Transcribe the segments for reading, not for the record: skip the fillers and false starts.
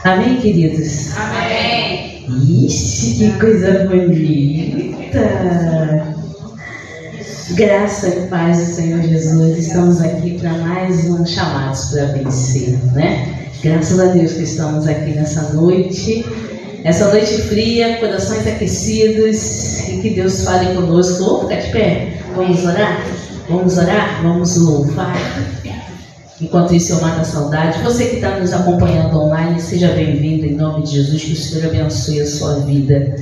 Amém, queridos? Amém. Ixi, que coisa bonita! Graça e paz do Senhor Jesus. Estamos aqui para mais um Chamados para Vencer, né? Graças a Deus que estamos aqui nessa noite fria, corações aquecidos, e que Deus fale conosco. Vamos ficar de pé? Vamos orar? Vamos orar? Vamos louvar. Enquanto isso eu mato a saudade. Você que está nos acompanhando online, seja bem-vindo em nome de Jesus, que o Senhor abençoe a sua vida.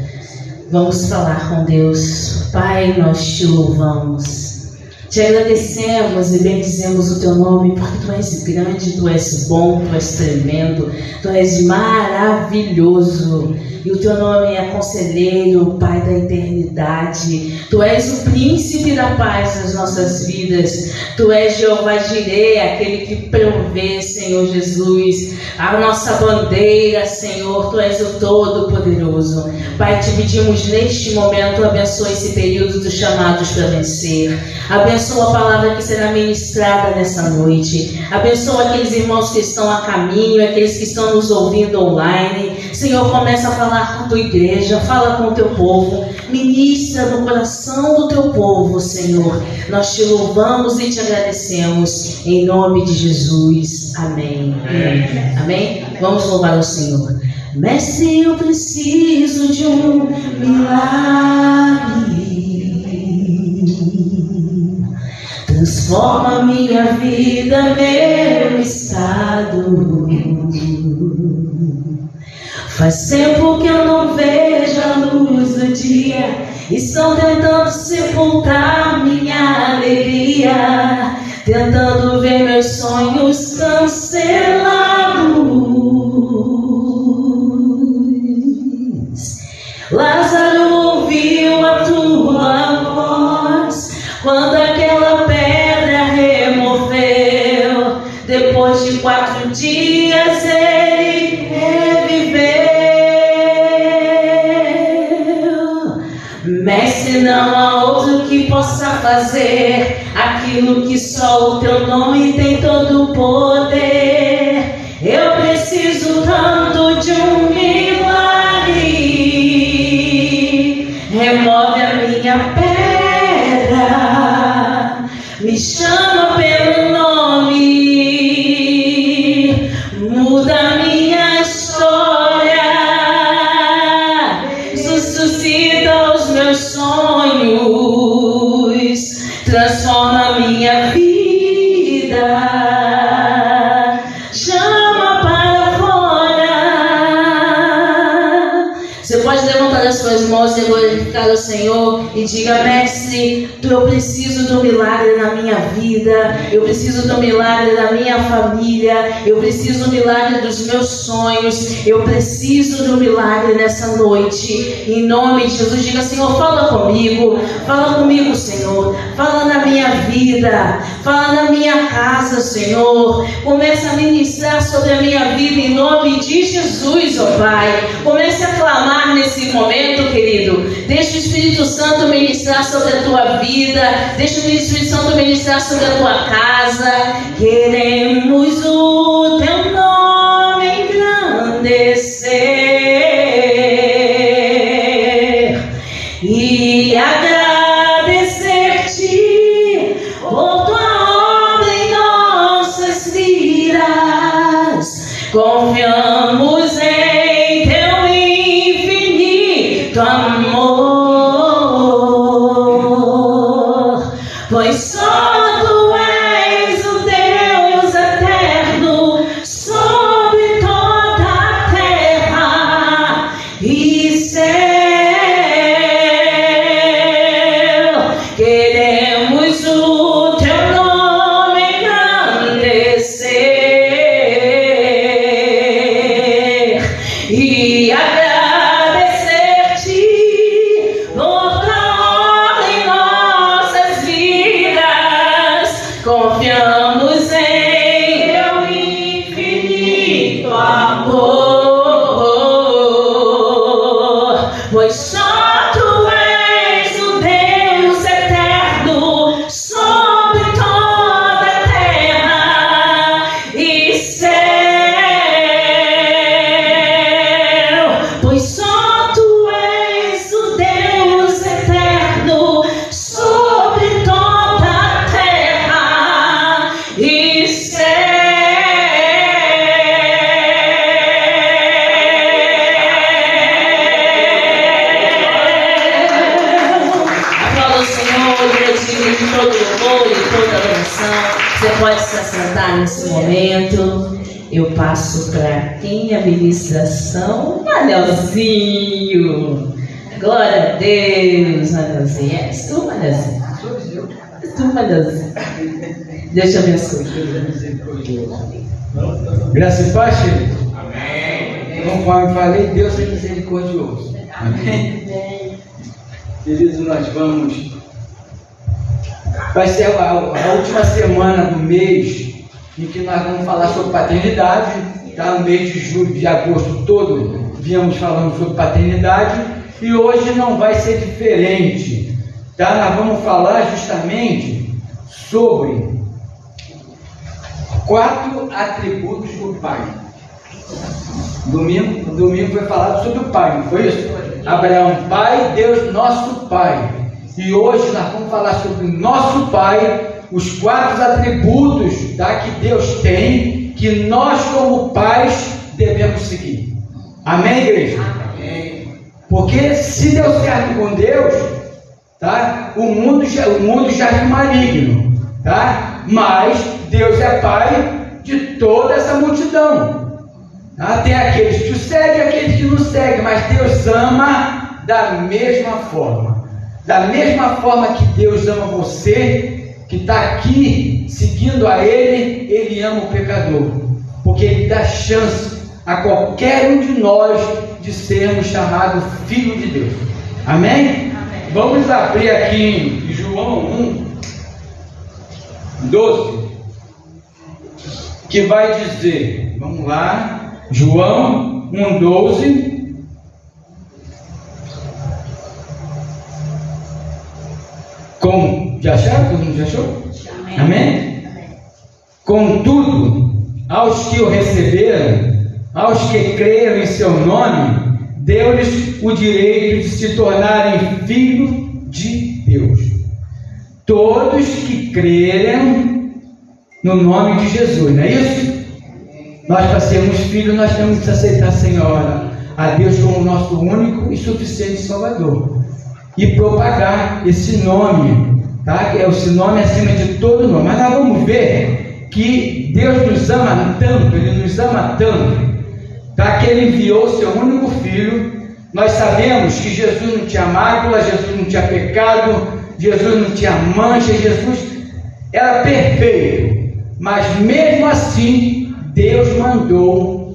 Vamos falar com Deus. Pai, nós te louvamos, te agradecemos e bendizemos o teu nome, porque tu és grande, tu és bom, tu és tremendo, tu és maravilhoso. E o teu nome é Conselheiro, Pai da eternidade. Tu és o príncipe da paz nas nossas vidas. Tu és Jeová Jireh, aquele que provê, Senhor Jesus, a nossa bandeira, Senhor. Tu és o Todo-Poderoso. Pai, te pedimos neste momento, abençoa esse período dos chamados para vencer. Abençoa a palavra que será ministrada nessa noite. Abençoa aqueles irmãos que estão a caminho, aqueles que estão nos ouvindo online. Senhor, começa a falar com a tua igreja, fala com o teu povo, ministra no coração do teu povo, Senhor. Nós te louvamos e te agradecemos, em nome de Jesus. Amém. Amém. Amém? Vamos louvar o Senhor. Mestre, eu preciso de um milagre. Transforma minha vida, meu estado. Faz tempo que eu não vejo a luz do dia. Estão tentando sepultar minha alegria, tentando ver meus sonhos cancelados. Lázaro ouviu a tua voz quando aquela pedra removeu. Depois de 4 dias ele reviveu. Mestre, não há outro que possa fazer aquilo que só o teu nome tem todo o poder. Eu preciso tanto de um milagre. Remove a minha pedra, me chama pelo nome, muda a minha história, suscita os meus sonhos, transforma a minha vida, chama para fora. Você pode levantar as suas mãos e glorificar o Senhor e diga: Mestre, eu preciso do milagre na minha vida, eu preciso do milagre na minha família, eu preciso do milagre dos meus sonhos, eu preciso do milagre nessa noite, em nome de Jesus. Diga: Senhor, fala comigo, Senhor, fala na minha vida, fala na minha casa, Senhor. Começa a ministrar sobre a minha vida em nome de Jesus, ó Pai. Comece a clamar nesse momento, querido. Deixa o Espírito Santo ministrar sobre a tua vida, deixa o Espírito Santo ministrar sobre a tua casa. Queremos o teu nome engrandecer e agradecer-te por tua obra em nossas vidas. Confiamos em teu infinito amor, pois só tu és o Deus eterno sobre toda a terra e céu. Queremos o teu nome engrandecer e agradecer-te por tua obra em nossas vidas. Confiamos em teu infinito amor, pois só tu és o Deus eterno sobre toda a terra e céu. nesse momento, eu passo para quem a ministração? Manelzinho. Glória a Deus, Manelzinho. És tu, Manelzinho? És tu, Manelzinho. Deus te abençoe. Graças e paz, querido. Amém. Conforme falei, Deus é misericordioso. Amém. Queridos, nós vamos. Vai ser a última semana do mês em que nós vamos falar sobre paternidade. Tá? No mês de julho, de agosto todo, viemos falando sobre paternidade. E hoje não vai ser diferente. Tá? Nós vamos falar justamente sobre 4 atributos do Pai. Domingo foi falado sobre o Pai, não foi isso? Abraão, Pai, Deus, nosso Pai. E hoje nós vamos falar sobre nosso Pai, os 4 atributos, tá, que Deus tem, que nós como pais devemos seguir. Amém, igreja? Amém. Porque se deu certo com Deus, tá, o mundo já é maligno, tá? Mas Deus é Pai de toda essa multidão. Tá? Tem aqueles que o seguem e aqueles que não seguem, mas Deus ama da mesma forma. Da mesma forma que Deus ama você, que está aqui seguindo a Ele, Ele ama o pecador. Porque Ele dá chance a qualquer um de nós de sermos chamados filho de Deus. Amém? Amém. Vamos abrir aqui em João 1:12, que vai dizer, vamos lá, João 1:12. Já acharam? Todo mundo já achou? Amém? Amém? Contudo, aos que o receberam, aos que creram em seu nome, deu-lhes o direito de se tornarem filhos de Deus. Todos que crerem no nome de Jesus, não é isso? Nós, para sermos filhos, nós temos que aceitar, Senhor, a Deus como nosso único e suficiente Salvador. E propagar esse nome, tá? Que é o nome acima de todo nome. Mas nós vamos ver que Deus nos ama tanto, Ele nos ama tanto, tá? Que Ele enviou o seu único Filho. Nós sabemos que Jesus não tinha mácula, Jesus não tinha pecado, Jesus não tinha mancha, Jesus era perfeito. Mas mesmo assim, Deus mandou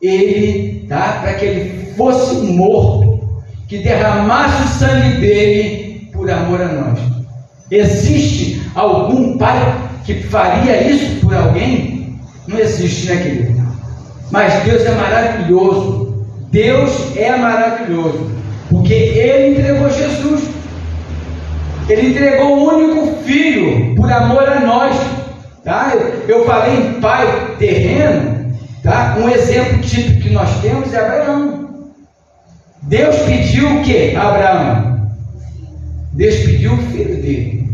Ele, tá? Para que Ele fosse morto, que derramasse o sangue dele por amor a nós. Existe algum pai que faria isso por alguém? Não existe, né, querido? Mas Deus é maravilhoso. Deus é maravilhoso, porque Ele entregou Jesus. Ele entregou o único Filho por amor a nós. Tá? Eu falei em pai terreno, tá? Um exemplo típico que nós temos é Abraão. Deus pediu o que? Abraão. Deus pediu o filho dele.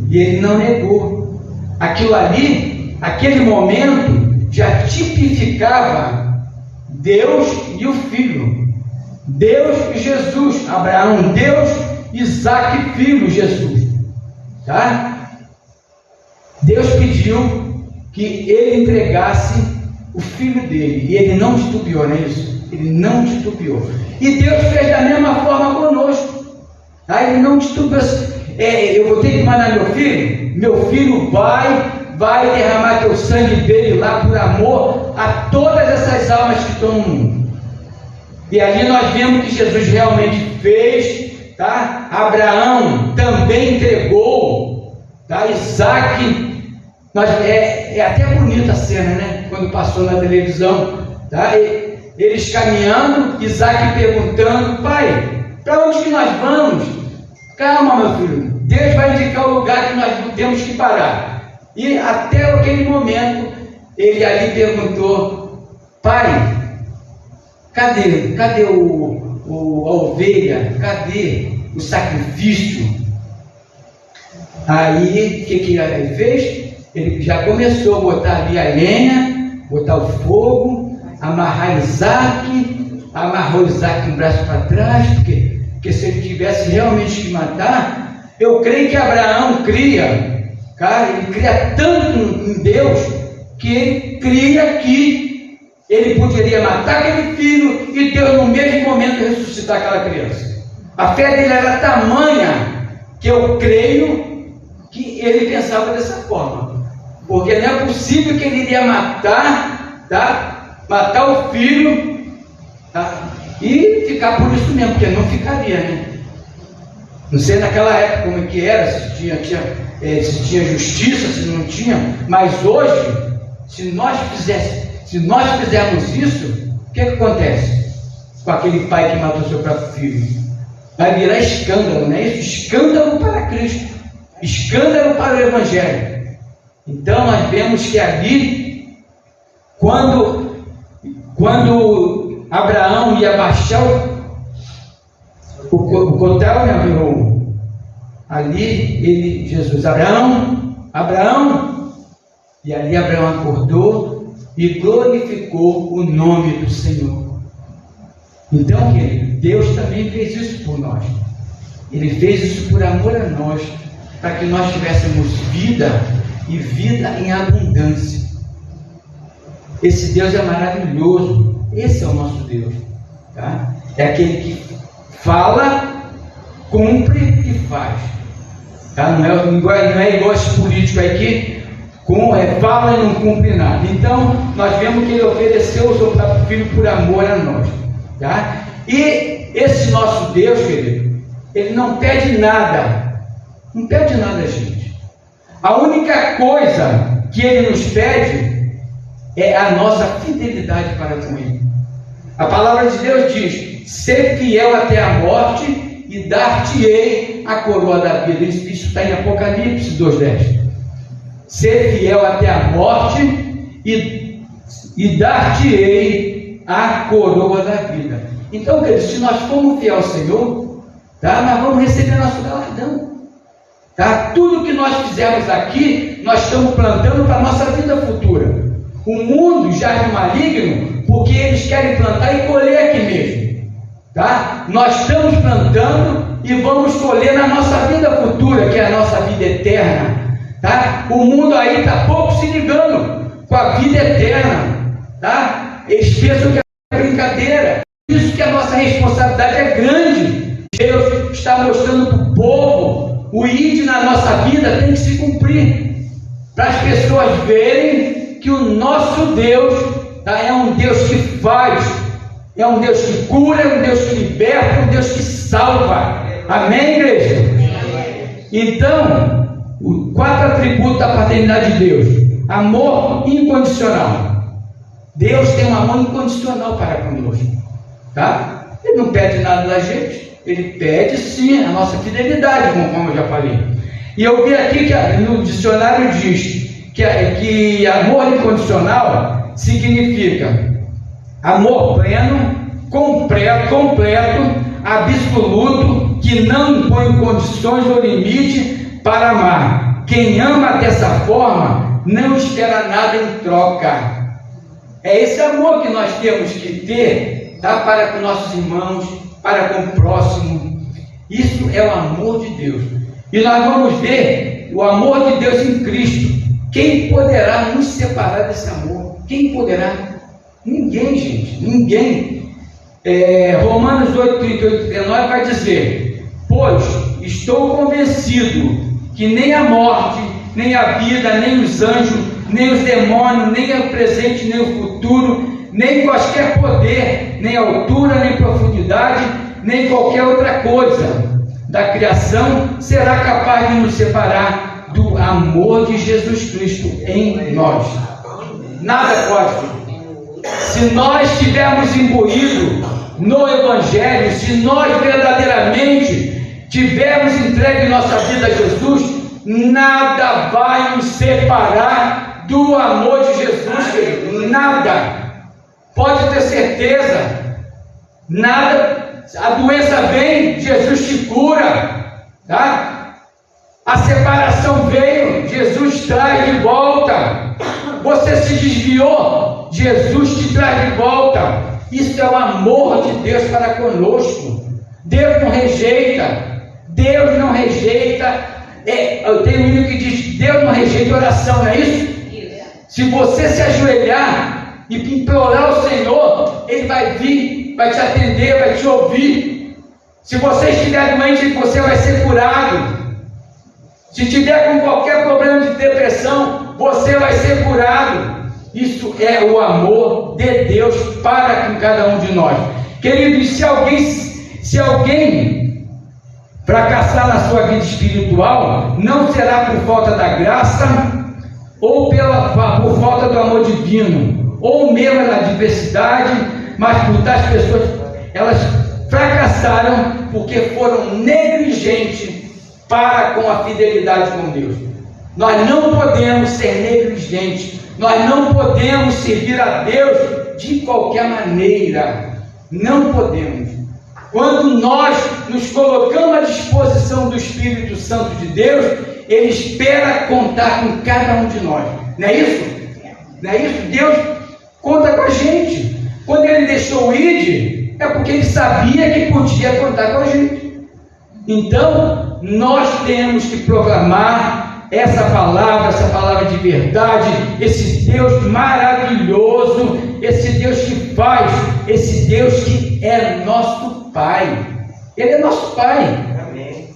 E ele não negou. Aquilo ali, aquele momento, já tipificava Deus e o filho. Deus e Jesus. Abraão, Deus, Isaac, filho, Jesus. Tá? Deus pediu que ele entregasse o filho dele. E ele não titubeou, não é isso? Ele não titubeou. E Deus fez da mesma forma conosco. Tá? Ele não titubeou. Eu vou ter que mandar meu filho vai derramar teu sangue dele lá por amor a todas essas almas que estão no mundo. E ali nós vemos que Jesus realmente fez, tá? Abraão também entregou, tá? Isaac, é até bonita a cena, né? Quando passou na televisão, tá? Eles caminhando, Isaac perguntando: pai, para onde que nós vamos? Calma, meu filho, Deus vai indicar o lugar que nós temos que parar. E até aquele momento, ele ali perguntou: pai, cadê a ovelha? Cadê o sacrifício? Aí, o que ele fez? Ele já começou a botar ali a lenha, botar o fogo, amarrou Isaac um braço para trás, porque se ele tivesse realmente que matar, eu creio que Abraão cria, cara, ele cria tanto em Deus, que ele cria que ele poderia matar aquele filho e Deus no mesmo momento ressuscitar aquela criança. A fé dele era tamanha que eu creio que ele pensava dessa forma, porque não é possível que ele iria matar, tá? Matar o filho, tá? E ficar por isso mesmo, porque não ficaria, né? Não sei naquela época como é que era, se tinha justiça, se não tinha, mas hoje, se nós fizermos isso, o que acontece com aquele pai que matou seu próprio filho? Vai virar escândalo, não é isso? Escândalo para Cristo, escândalo para o Evangelho. Então nós vemos que ali, quando Abraão ia baixar o cotel, né, virou ali, Jesus, Abraão, e ali Abraão acordou e glorificou o nome do Senhor. Então, querido, Deus também fez isso por nós. Ele fez isso por amor a nós, para que nós tivéssemos vida e vida em abundância. Esse Deus é maravilhoso. Esse é o nosso Deus, tá? É aquele que fala, cumpre e faz, tá? Não é igual esse político aqui, fala e não cumpre nada. Então nós vemos que ele ofereceu o seu próprio filho por amor a nós, tá? E esse nosso Deus, querido, ele não pede nada, gente. A única coisa que ele nos pede é a nossa fidelidade para com ele. A palavra de Deus diz: ser fiel até a morte e dar-te-ei a coroa da vida. Isso está em Apocalipse 2:10. Ser fiel até a morte e dar-te-ei a coroa da vida. Então, queridos, se nós formos fiel ao Senhor, tá, nós vamos receber nosso galardão. Tá? Tudo que nós fizermos aqui, nós estamos plantando para a nossa vida futura. O mundo já é maligno, porque eles querem plantar e colher aqui mesmo, tá? Nós estamos plantando e vamos colher na nossa vida futura, que é a nossa vida eterna, tá? O mundo aí está pouco se ligando com a vida eterna, tá? Eles pensam que é brincadeira. Isso que a nossa responsabilidade é grande. Deus está mostrando para o povo, o ID na nossa vida tem que se cumprir, para as pessoas verem que o nosso Deus, tá, é um Deus que faz, é um Deus que cura, é um Deus que liberta, é um Deus que salva. Amém, igreja? Então, os 4 atributos da paternidade de Deus: amor incondicional. Deus tem um amor incondicional para conosco, tá? Ele não pede nada da gente, ele pede sim a nossa fidelidade, conforme eu já falei. E eu vi aqui que no dicionário diz que amor incondicional significa amor pleno, completo, absoluto, que não impõe condições ou limite para amar. Quem ama dessa forma não espera nada em troca. É esse amor que nós temos que ter, tá, para com nossos irmãos, para com o próximo. Isso é o amor de Deus. E nós vamos ver o amor de Deus em Cristo. Quem poderá nos separar desse amor? Quem poderá? Ninguém, gente, ninguém. Romanos 8:38-39 vai dizer: pois estou convencido que nem a morte, nem a vida, nem os anjos, nem os demônios, nem o presente, nem o futuro, nem qualquer poder, nem altura, nem profundidade, nem qualquer outra coisa da criação será capaz de nos separar do amor de Jesus Cristo em nós. Nada pode. Se nós estivermos imbuídos no Evangelho, se nós verdadeiramente tivermos entregue nossa vida a Jesus, nada vai nos separar do amor de Jesus, querido. Nada. Pode ter certeza. Nada. A doença vem, Jesus te cura, tá? A separação veio, Jesus traz de volta. Você se desviou, Jesus te traz de volta. Isso é o amor de Deus para conosco. Deus não rejeita. Deus não rejeita. Eu tenho um livro que diz: Deus não rejeita oração, não é isso? Se você se ajoelhar e implorar ao Senhor, Ele vai vir, vai te atender, vai te ouvir. Se você estiver doente, você vai ser curado. Se tiver com qualquer problema de depressão, você vai ser curado. Isso é o amor de Deus para com cada um de nós. Queridos, se alguém fracassar na sua vida espiritual, não será por falta da graça, ou por falta do amor divino, ou mesmo na adversidade, mas por tais pessoas, elas fracassaram porque foram negligentes para com a fidelidade com Deus. Nós não podemos ser negligentes, nós não podemos servir a Deus de qualquer maneira, não podemos. Quando nós nos colocamos à disposição do Espírito Santo de Deus, Ele espera contar com cada um de nós, não é isso? Não é isso? Deus conta com a gente. Quando Ele deixou o ID, é porque Ele sabia que podia contar com a gente. Então, nós temos que proclamar essa palavra de verdade, esse Deus maravilhoso, esse Deus que faz, esse Deus que é nosso Pai. Ele é nosso Pai. Amém.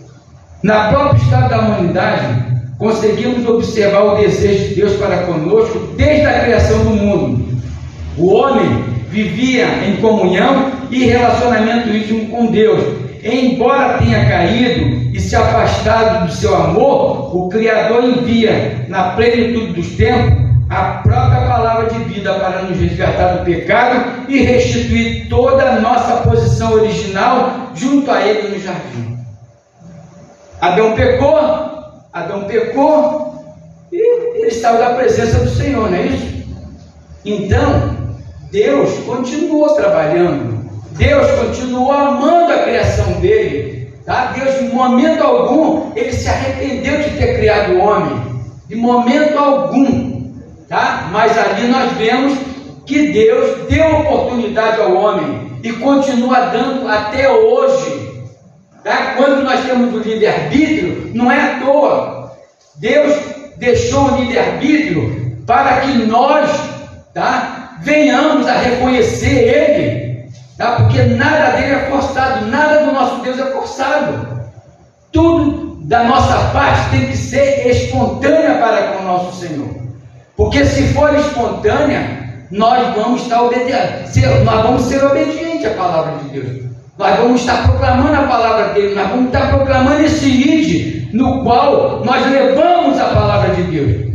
Na própria história da humanidade, conseguimos observar o desejo de Deus para conosco desde a criação do mundo. O homem vivia em comunhão e relacionamento íntimo com Deus. Embora tenha caído e se afastado do seu amor, o Criador envia, na plenitude dos tempos, a própria palavra de vida para nos resgatar do pecado e restituir toda a nossa posição original junto a Ele no jardim. Adão pecou e ele saiu da presença do Senhor, não é isso? Então, Deus continuou trabalhando. Deus continuou amando a criação dele, tá? Deus, em momento algum, Ele se arrependeu de ter criado o homem, de momento algum, tá? Mas ali nós vemos que Deus deu oportunidade ao homem e continua dando até hoje, tá? Quando nós temos o livre-arbítrio, não é à toa. Deus deixou o livre-arbítrio para que nós, tá? Venhamos a reconhecer Ele. Tá? Porque nada dele é forçado, nada do nosso Deus é forçado. Tudo da nossa parte tem que ser espontânea para com o nosso Senhor. Porque se for espontânea, nós vamos estar nós vamos ser obedientes à palavra de Deus. Nós vamos estar proclamando a palavra dele, nós vamos estar proclamando esse ID no qual nós levamos a palavra de Deus.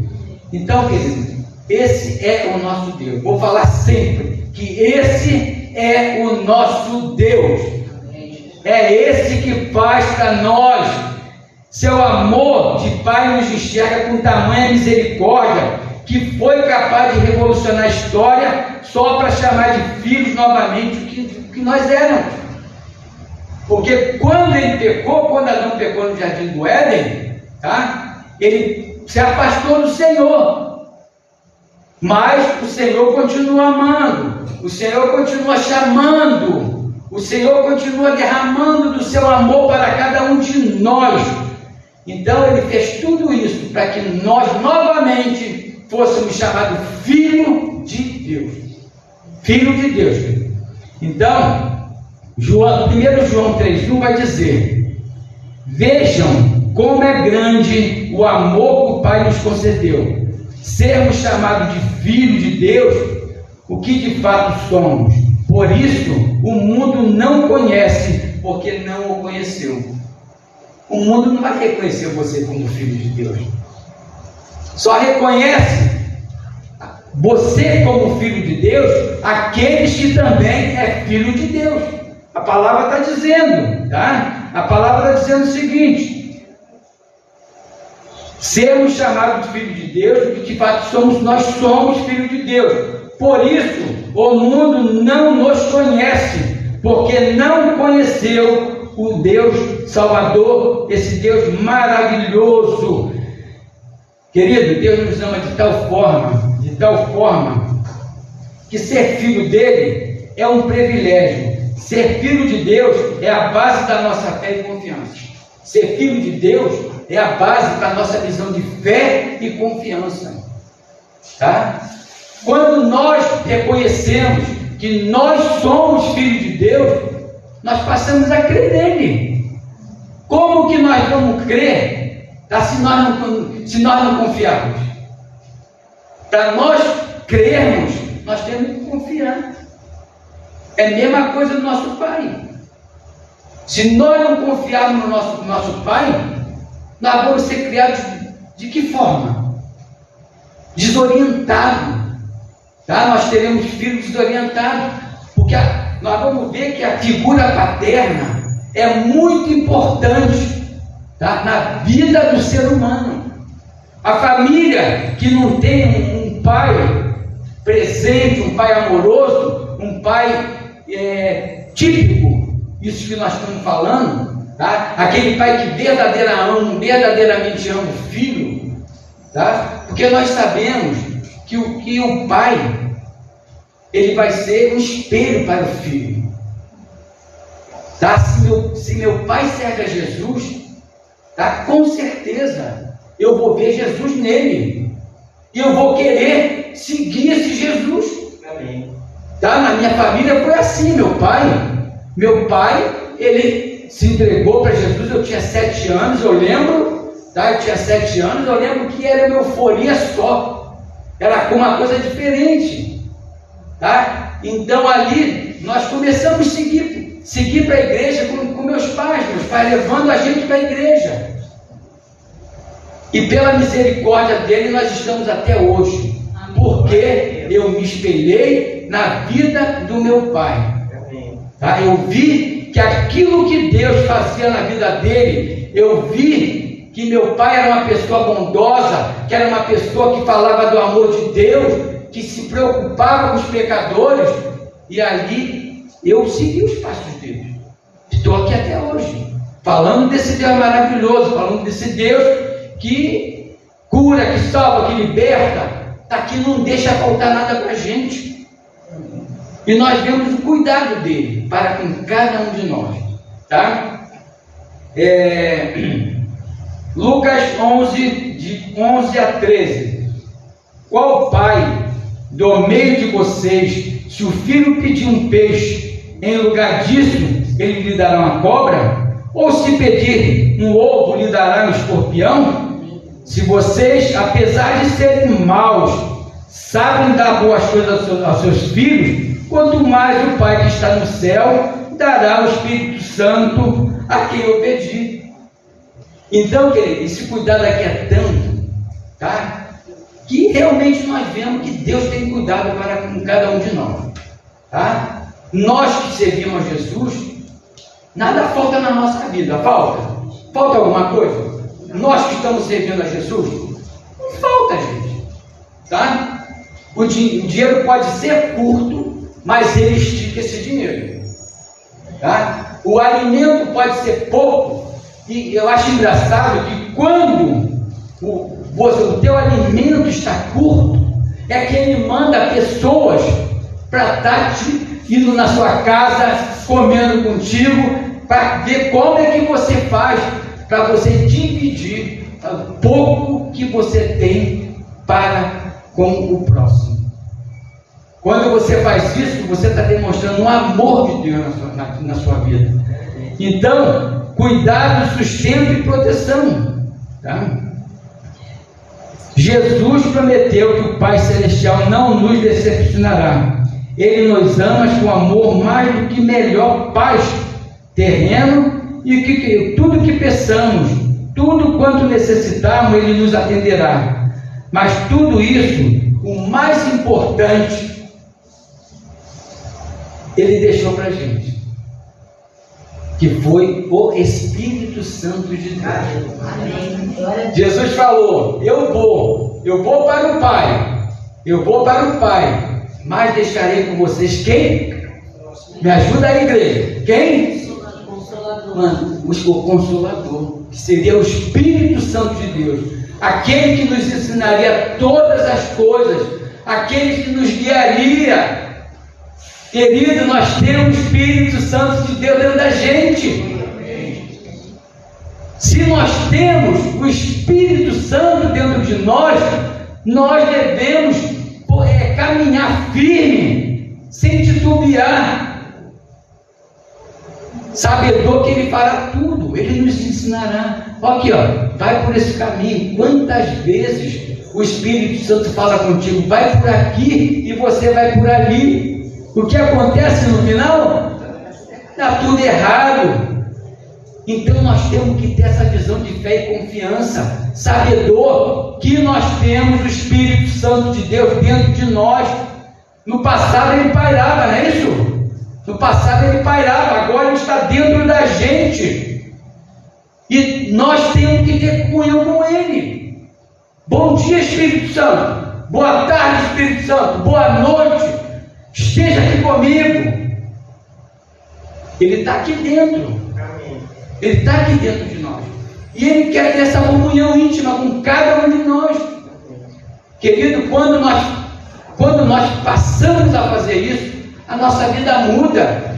Então, queridos, esse é o nosso Deus. Vou falar sempre que esse é o nosso Deus. É esse que faz para nós. Seu amor de Pai nos enxerga com tamanha misericórdia que foi capaz de revolucionar a história só para chamar de filhos novamente o que nós éramos. Porque quando Adão pecou no jardim do Éden, tá? Ele se afastou do Senhor. Mas o Senhor continua amando, o Senhor continua chamando, o Senhor continua derramando do seu amor para cada um de nós. Então Ele fez tudo isso para que nós novamente fôssemos chamados filho de Deus. Filho de Deus. Então, 1 João 3,1 vai dizer: vejam como é grande o amor que o Pai nos concedeu, sermos chamados de filhos de Deus, o que de fato somos. Por isso, o mundo não conhece, porque não o conheceu. O mundo não vai reconhecer você como filho de Deus. Só reconhece você como filho de Deus aqueles que também é filho de Deus. A palavra está dizendo, tá? A palavra está dizendo o seguinte: sermos chamados de filhos de Deus, porque de fato nós somos filhos de Deus. Por isso, o mundo não nos conhece, porque não conheceu o Deus Salvador, esse Deus maravilhoso. Querido, Deus nos ama de tal forma, que ser filho dele é um privilégio. Ser filho de Deus é a base da nossa fé e confiança. Ser filho de Deus é a base da nossa visão de fé e confiança. Tá? Quando nós reconhecemos que nós somos filhos de Deus, nós passamos a crer nele. Como que nós vamos crer, tá? se nós não confiarmos? Para nós crermos, nós temos que confiar. É a mesma coisa do nosso Pai. Se nós não confiarmos no nosso Pai, nós vamos ser criados de que forma? Desorientados. Tá? Nós teremos filhos desorientados, porque nós vamos ver que a figura paterna é muito importante, tá? Na vida do ser humano. A família que não tem um pai presente, um pai amoroso, um pai típico, isso que nós estamos falando, tá? Aquele pai que verdadeiramente ama o filho, tá? Porque nós sabemos que o pai, ele vai ser um espelho para o filho. Tá? Se meu pai serve a Jesus, tá? Com certeza eu vou ver Jesus nele, e eu vou querer seguir esse Jesus. Amém. Tá? Na minha família foi assim. Meu pai, ele se entregou para Jesus. Eu tinha 7 anos, eu lembro, tá? Eu lembro que era uma euforia só, era uma coisa diferente, tá? Então ali nós começamos a seguir para a igreja com meus pais levando a gente para a igreja, e pela misericórdia dele nós estamos até hoje. Amém. Porque eu me espelhei na vida do meu pai. Tá? Eu vi que aquilo que Deus fazia na vida dele, eu vi que meu pai era uma pessoa bondosa, que era uma pessoa que falava do amor de Deus, que se preocupava com os pecadores, e ali eu segui os passos dele. Estou aqui até hoje, falando desse Deus maravilhoso, falando desse Deus que cura, que salva, que liberta, tá? Que não deixa faltar nada para a gente. E nós vemos o cuidado dele para com cada um de nós, tá? Lucas 11, de 11 a 13. Qual pai do meio de vocês, se o filho pedir um peixe, em lugar disso ele lhe dará uma cobra? Ou se pedir um ovo, lhe dará um escorpião? Se vocês, apesar de serem maus, sabem dar boas coisas aos seus filhos, quanto mais o Pai que está no céu dará o Espírito Santo a quem eu pedir. Então, querido, esse cuidado aqui é tanto, tá? Que realmente nós vemos que Deus tem cuidado para com cada um de nós, tá? Nós que servimos a Jesus, nada falta na nossa vida. Falta alguma coisa? Nós que estamos servindo a Jesus, não falta, gente, tá? O dinheiro pode ser curto, mas ele estica esse dinheiro, tá? O alimento pode ser pouco, e eu acho engraçado que quando o teu alimento está curto, é que ele manda pessoas para estar indo na sua casa, comendo contigo, para ver como é que você faz para você dividir o pouco que você tem para com o próximo. Quando você faz isso, você está demonstrando um amor de Deus na sua vida. Então, cuidado, sustento e proteção, tá? Jesus prometeu que o Pai Celestial não nos decepcionará. Ele nos ama com amor mais do que melhor paz terreno, e que tudo que peçamos, tudo quanto necessitarmos, Ele nos atenderá. Mas tudo isso, o mais importante, Ele deixou para a gente, que foi o Espírito Santo de Deus. Amém. Jesus falou: eu vou para o Pai, mas deixarei com vocês quem? Me ajuda aí, igreja. Quem? O Consolador, que seria o Espírito Santo de Deus, aquele que nos ensinaria todas as coisas, aquele que nos guiaria. Querido, nós temos o Espírito Santo de Deus dentro da gente. Se nós temos o Espírito Santo dentro de nós, nós devemos caminhar firme, sem titubear, sabedor que Ele fará tudo, Ele nos ensinará. Aqui, vai por esse caminho. Quantas vezes o Espírito Santo fala contigo, vai por aqui e você vai por ali. O que acontece no final? Está tudo errado. Então nós temos que ter essa visão de fé e confiança, sabedor que nós temos o Espírito Santo de Deus dentro de nós. No passado ele pairava, não é isso? No passado ele pairava, agora ele está dentro da gente. E nós temos que ter comunhão com Ele. Bom dia, Espírito Santo. Boa tarde, Espírito Santo. Boa noite. Esteja aqui comigo. Ele está aqui dentro. Ele está aqui dentro de nós. E Ele quer ter essa comunhão íntima com cada um de nós. Querido, quando nós passamos a fazer isso, a nossa vida muda.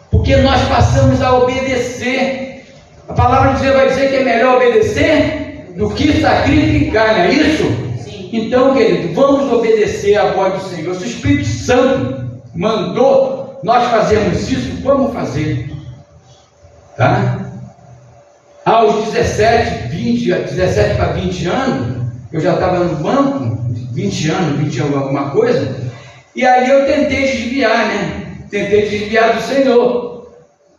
Porque nós passamos a obedecer. A palavra de Deus vai dizer que é melhor obedecer do que sacrificar, não é isso? Sim. Então, querido, vamos obedecer à voz do Senhor. Se o Espírito Santo mandou nós fazermos isso, vamos fazer. Tá? Aos 17 para 20 anos, eu já estava no banco, 20 anos, 20 alguma coisa, e aí eu tentei desviar, né? Tentei desviar do Senhor.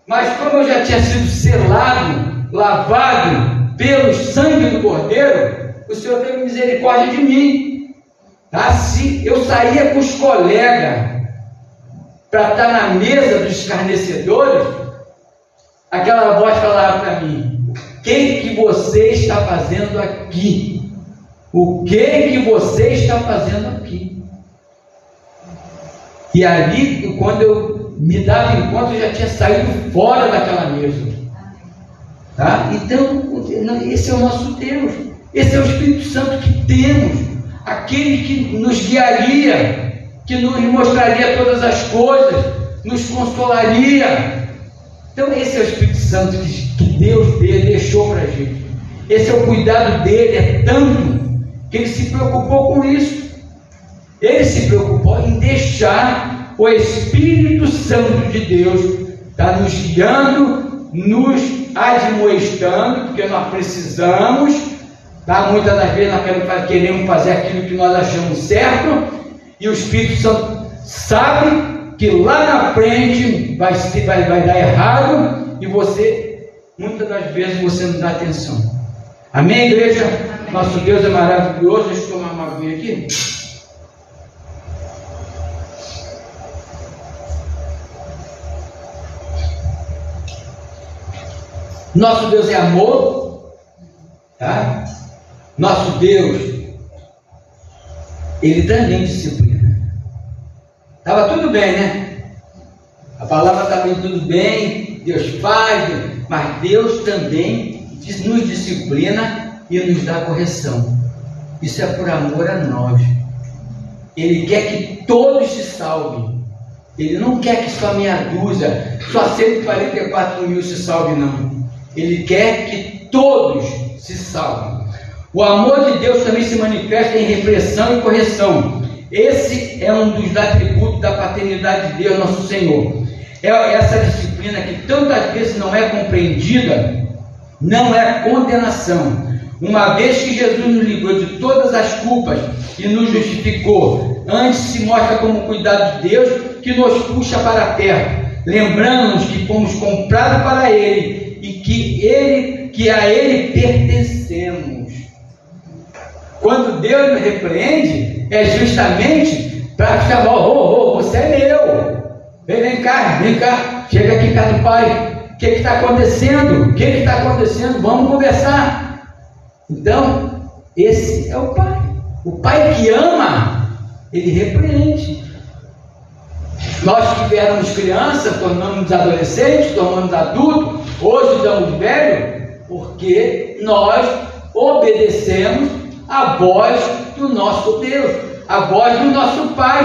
Mas como eu já tinha sido selado, lavado pelo sangue do Cordeiro, o Senhor teve misericórdia de mim. Assim, eu saía com os colegas para estar na mesa dos escarnecedores, aquela voz falava para mim: o que você está fazendo aqui? O que você está fazendo aqui? E ali, quando eu me dava em conta, eu já tinha saído fora daquela mesa. Tá? Então, esse é o nosso Deus. Esse é o Espírito Santo que temos. Aquele que nos guiaria, que nos mostraria todas as coisas, nos consolaria. Então, esse é o Espírito Santo que Deus deixou para a gente. Esse é o cuidado dele, é tanto que ele se preocupou com isso. Ele se preocupou em deixar o Espírito Santo de Deus estar nos guiando, nos admoestando, porque nós precisamos, tá? Muitas das vezes nós queremos fazer aquilo que nós achamos certo, e o Espírito Santo sabe que lá na frente vai dar errado, e muitas das vezes você não dá atenção. Amém, igreja? Amém. Nosso Deus é maravilhoso. Deixa eu tomar uma aguinha aqui. Nosso Deus é amor, tá? Nosso Deus, Ele também disciplina. Estava tudo bem, né? A palavra estava indo tudo bem, Deus faz, mas Deus também nos disciplina e nos dá correção. Isso é por amor a nós. Ele quer que todos se salvem. Ele não quer que só meia dúzia, só 144 mil se salvem, não. Ele quer que todos se salvem. O amor de Deus também se manifesta em repressão e correção. Esse é um dos atributos da paternidade de Deus, nosso Senhor. É essa disciplina que tantas vezes não é compreendida, não é condenação. Uma vez que Jesus nos livrou de todas as culpas e nos justificou, antes se mostra como cuidado de Deus que nos puxa para a terra, lembrando-nos que fomos comprados para Ele e que a Ele pertencemos. Quando Deus nos repreende, é justamente para chamar: você é meu, vem cá, chega aqui em casa do Pai. O que está acontecendo? Vamos conversar. Então, esse é o Pai. O Pai que ama, Ele repreende. Nós que éramos crianças, tornamos adolescentes, tornamos adultos, hoje estamos velhos, porque nós obedecemos a voz do nosso Deus, a voz do nosso Pai.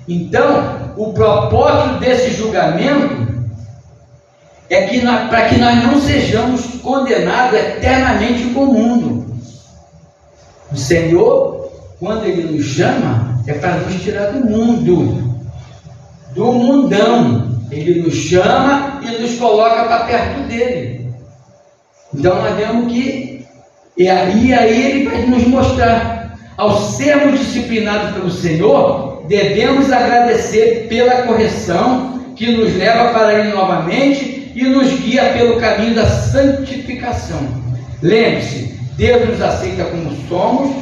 Então, o propósito desse julgamento é que para que nós não sejamos condenados eternamente com o mundo. O Senhor quando Ele nos chama, é para nos tirar do mundo, do mundão. Ele nos chama e nos coloca para perto dele. Então nós temos que, e aí Ele vai nos mostrar. Ao sermos disciplinados pelo Senhor, devemos agradecer pela correção que nos leva para Ele novamente e nos guia pelo caminho da santificação. Lembre-se, Deus nos aceita como somos,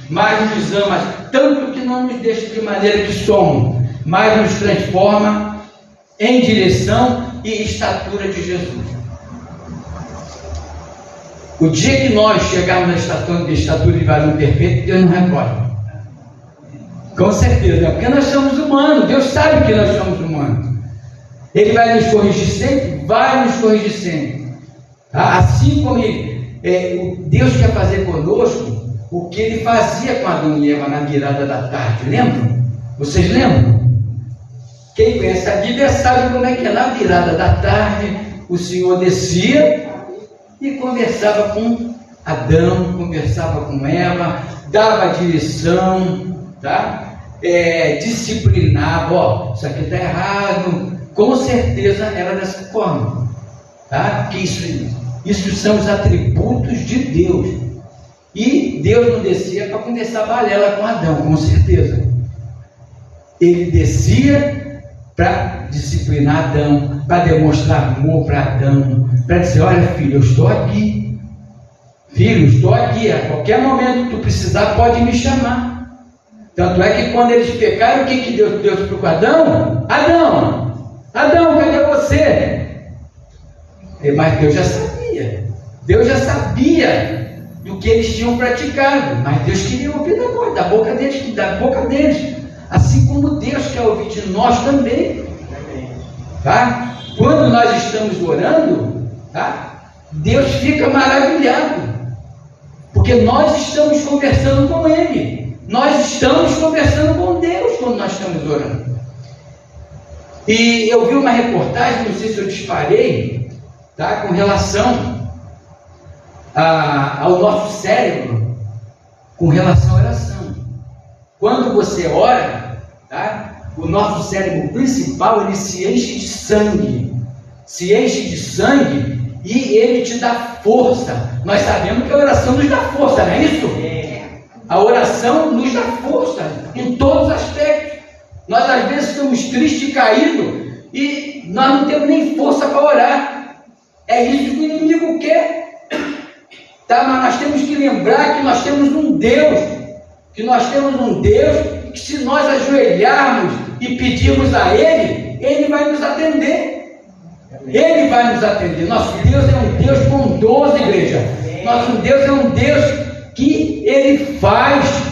mas nos ama tanto que não nos deixa de maneira que somos, mas nos transforma em direção e estatura de Jesus. O dia que nós chegarmos na estatura de varão perfeito, Deus nos recolhe. Com certeza, porque nós somos humanos. Deus sabe que nós somos humanos. Ele vai nos corrigir sempre? Vai nos corrigir sempre. Tá? Assim como Deus quer fazer conosco o que Ele fazia com Adão e Eva na virada da tarde. Lembram? Vocês lembram? Quem conhece a Bíblia sabe como é que é. Na virada da tarde, o Senhor descia e conversava com Adão, conversava com Eva, dava direção, tá? Disciplinava, ó, isso aqui está errado. Com certeza era dessa forma, tá? Que isso são os atributos de Deus. E Deus não descia para conversar balela com Adão, com certeza. Ele descia para disciplinar Adão, para demonstrar amor para Adão, para dizer: olha, filho, eu estou aqui. Filho, estou aqui. A qualquer momento que tu precisar, pode me chamar. Tanto é que quando eles pecaram, o que Deus deu para Adão? Adão, cadê você? Mas Deus já sabia. Deus já sabia do que eles tinham praticado. Mas Deus queria ouvir da boca deles. Assim como Deus quer ouvir de nós também. Tá? Quando nós estamos orando, tá? Deus fica maravilhado. Porque nós estamos conversando com Ele. Nós estamos conversando com Deus quando nós estamos orando. E eu vi uma reportagem, não sei se eu disparei, tá? Com relação ao nosso cérebro, com relação à oração. Quando você ora, tá? O nosso cérebro principal, ele se enche de sangue. E ele te dá força. Nós sabemos que a oração nos dá força, não é isso? A oração nos dá força em todos os aspectos. Nós às vezes estamos tristes e caídos e nós não temos nem força para orar. É isso que o inimigo quer. Tá? Mas nós temos que lembrar que nós temos um Deus, que se nós ajoelharmos e pedirmos a Ele, Ele vai nos atender. Ele vai nos atender. Nosso Deus é um Deus bondoso, igreja. Nosso Deus é um Deus que Ele faz.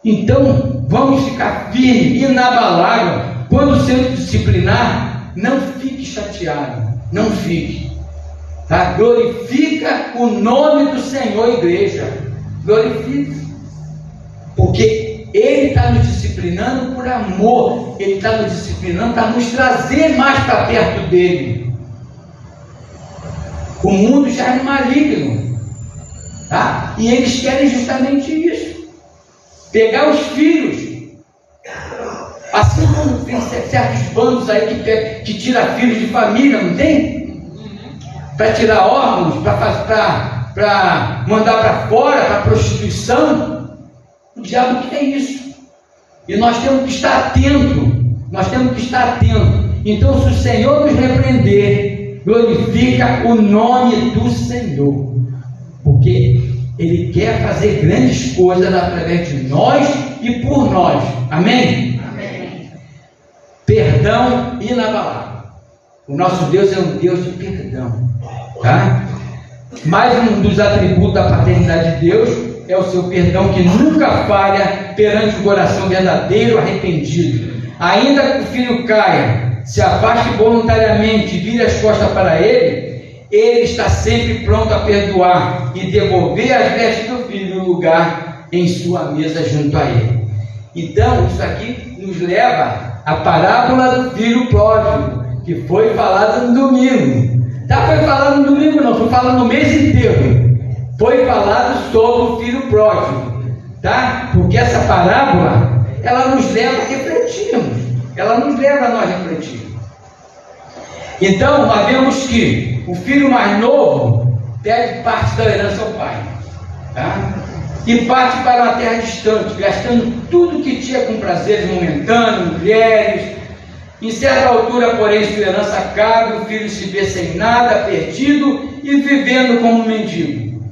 Então, vamos ficar firmes, inabalável. Quando sendo disciplinar, não fique chateado. Não fique. Tá? Glorifica o nome do Senhor, igreja. Glorifica. Porque Ele está nos disciplinando por amor. Ele está nos disciplinando para nos trazer mais para perto dEle. O mundo já é maligno. Tá? E eles querem justamente isso. Pegar os filhos. Assim como tem certos bandos aí que tiram filhos de família, não tem? Para tirar órgãos, para mandar para fora, para prostituição. O diabo quer isso. E nós temos que estar atentos. Então, se o Senhor nos repreender, glorifica o nome do Senhor. Porque Ele quer fazer grandes coisas através de nós e por nós. Amém? Amém. Perdão inabalável. O nosso Deus é um Deus de perdão. Tá? Mais um dos atributos da paternidade de Deus é o seu perdão, que nunca falha perante o coração verdadeiro, arrependido. Ainda que o filho caia, se afaste voluntariamente e vire as costas para ele, ele está sempre pronto a perdoar e devolver as vestes do filho no lugar em sua mesa junto a ele. Então, isso aqui nos leva à parábola do filho pródigo, que foi falada no domingo. Foi falado no domingo, não, foi falado no mês inteiro. Foi falado sobre o filho pródigo. tá? Porque essa parábola, ela nos leva a refletirmos, ela nos leva a nós refletirmos. Então, nós vemos que o filho mais novo pede parte da herança ao pai, tá? E parte para uma terra distante, gastando tudo que tinha com prazeres momentâneos, mulheres. Em certa altura, porém, sua herança acaba, o filho se vê sem nada, perdido e vivendo como um mendigo.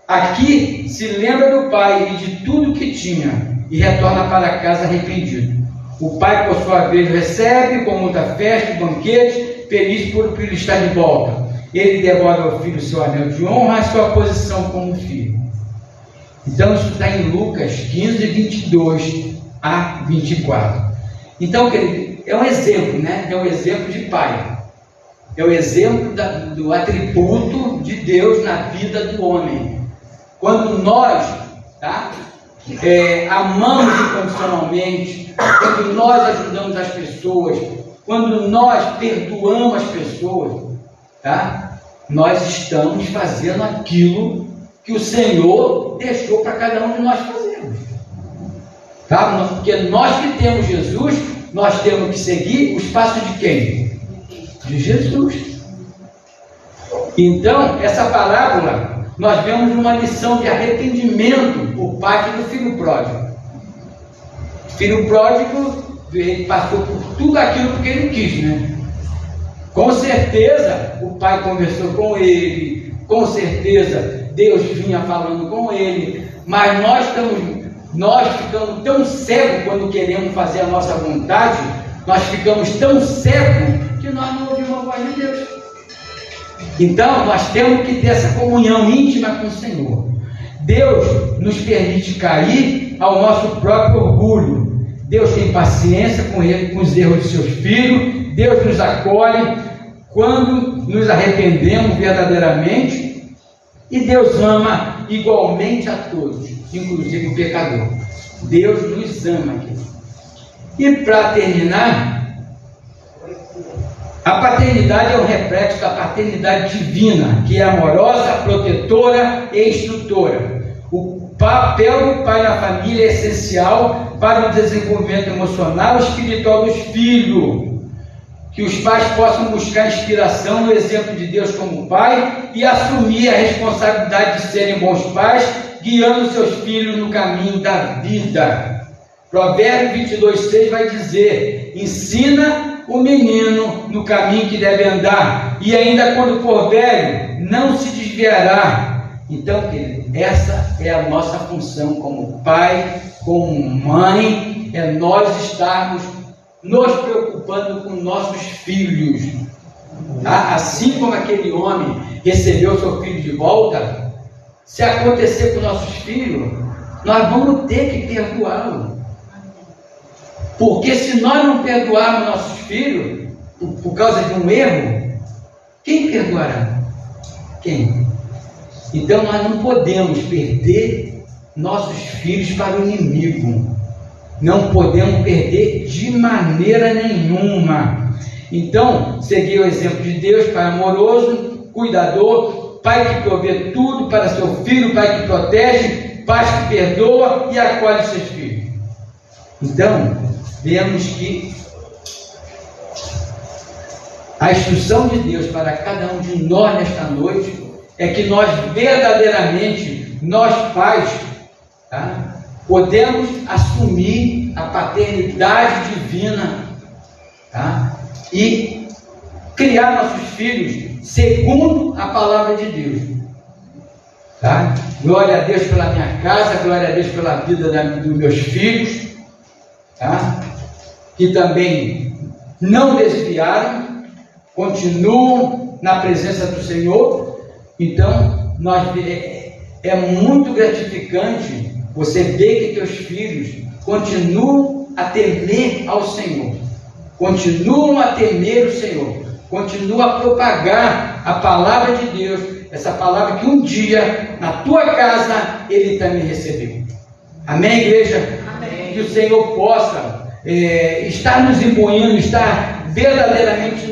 Aqui se lembra do pai e de tudo que tinha e retorna para casa arrependido. O pai, por sua vez, recebe com muita festa e banquete, feliz por ele estar de volta. Ele devolve ao filho seu anel de honra e sua posição como filho. Então, isso está em Lucas 15, 22 a 24. Então, querido, é um exemplo, né? É um exemplo de pai. É o exemplo do atributo de Deus na vida do homem. Quando nós, tá? Amamos incondicionalmente, quando nós ajudamos as pessoas, quando nós perdoamos as pessoas, tá? Nós estamos fazendo aquilo que o Senhor deixou para cada um de nós fazermos, tá? Porque nós que temos Jesus, nós temos que seguir os passos de quem? De Jesus. Então, essa parábola, nós vemos uma lição de arrependimento por parte do filho pródigo. O filho pródigo, ele passou por tudo aquilo que ele quis, né? Com certeza, o pai conversou com ele, com certeza, Deus vinha falando com ele, mas nós ficamos tão cegos quando queremos fazer a nossa vontade, nós ficamos tão cegos que nós não ouvimos a voz de Deus. Então, nós temos que ter essa comunhão íntima com o Senhor. Deus nos permite cair ao nosso próprio orgulho. Deus tem paciência com os erros de seus filhos. Deus nos acolhe quando nos arrependemos verdadeiramente. E Deus ama igualmente a todos, inclusive o pecador. Deus nos ama, querido. E para terminar, a paternidade é um reflexo da paternidade divina, que é amorosa, protetora e instrutora. O papel do pai na família é essencial para o desenvolvimento emocional e espiritual dos filhos. Que os pais possam buscar inspiração no exemplo de Deus como pai e assumir a responsabilidade de serem bons pais, guiando seus filhos no caminho da vida. Provérbios 22:6 vai dizer: ensina o menino no caminho que deve andar, e ainda quando for velho, não se desviará. Então, querido, essa é a nossa função como pai, como mãe, é nós estarmos nos preocupando com nossos filhos, tá? Assim como aquele homem recebeu seu filho de volta, se acontecer com nossos filhos, nós vamos ter que perdoá-lo, porque se nós não perdoarmos nossos filhos por causa de um erro, quem perdoará? Quem? Então nós não podemos perder nossos filhos para o inimigo. Não podemos perder de maneira nenhuma. Então, seguir o exemplo de Deus, pai amoroso, cuidador, pai que provê tudo para seu filho, pai que protege, pai que perdoa e acolhe seus filhos. Então, vemos que a instrução de Deus para cada um de nós nesta noite é que nós verdadeiramente, nós pais, tá? Podemos assumir a paternidade divina, tá? E criar nossos filhos segundo a palavra de Deus, tá? Glória a Deus pela minha casa, glória a Deus pela vida dos meus filhos, tá? Que também não desviaram, continuam na presença do Senhor. Então, é muito gratificante você vê que teus filhos continuam a temer ao Senhor, continuam a temer o Senhor, continuam a propagar a palavra de Deus, essa palavra que um dia na tua casa Ele também recebeu. Amém, igreja? Amém. Que o Senhor possa estar nos imbuindo, estar verdadeiramente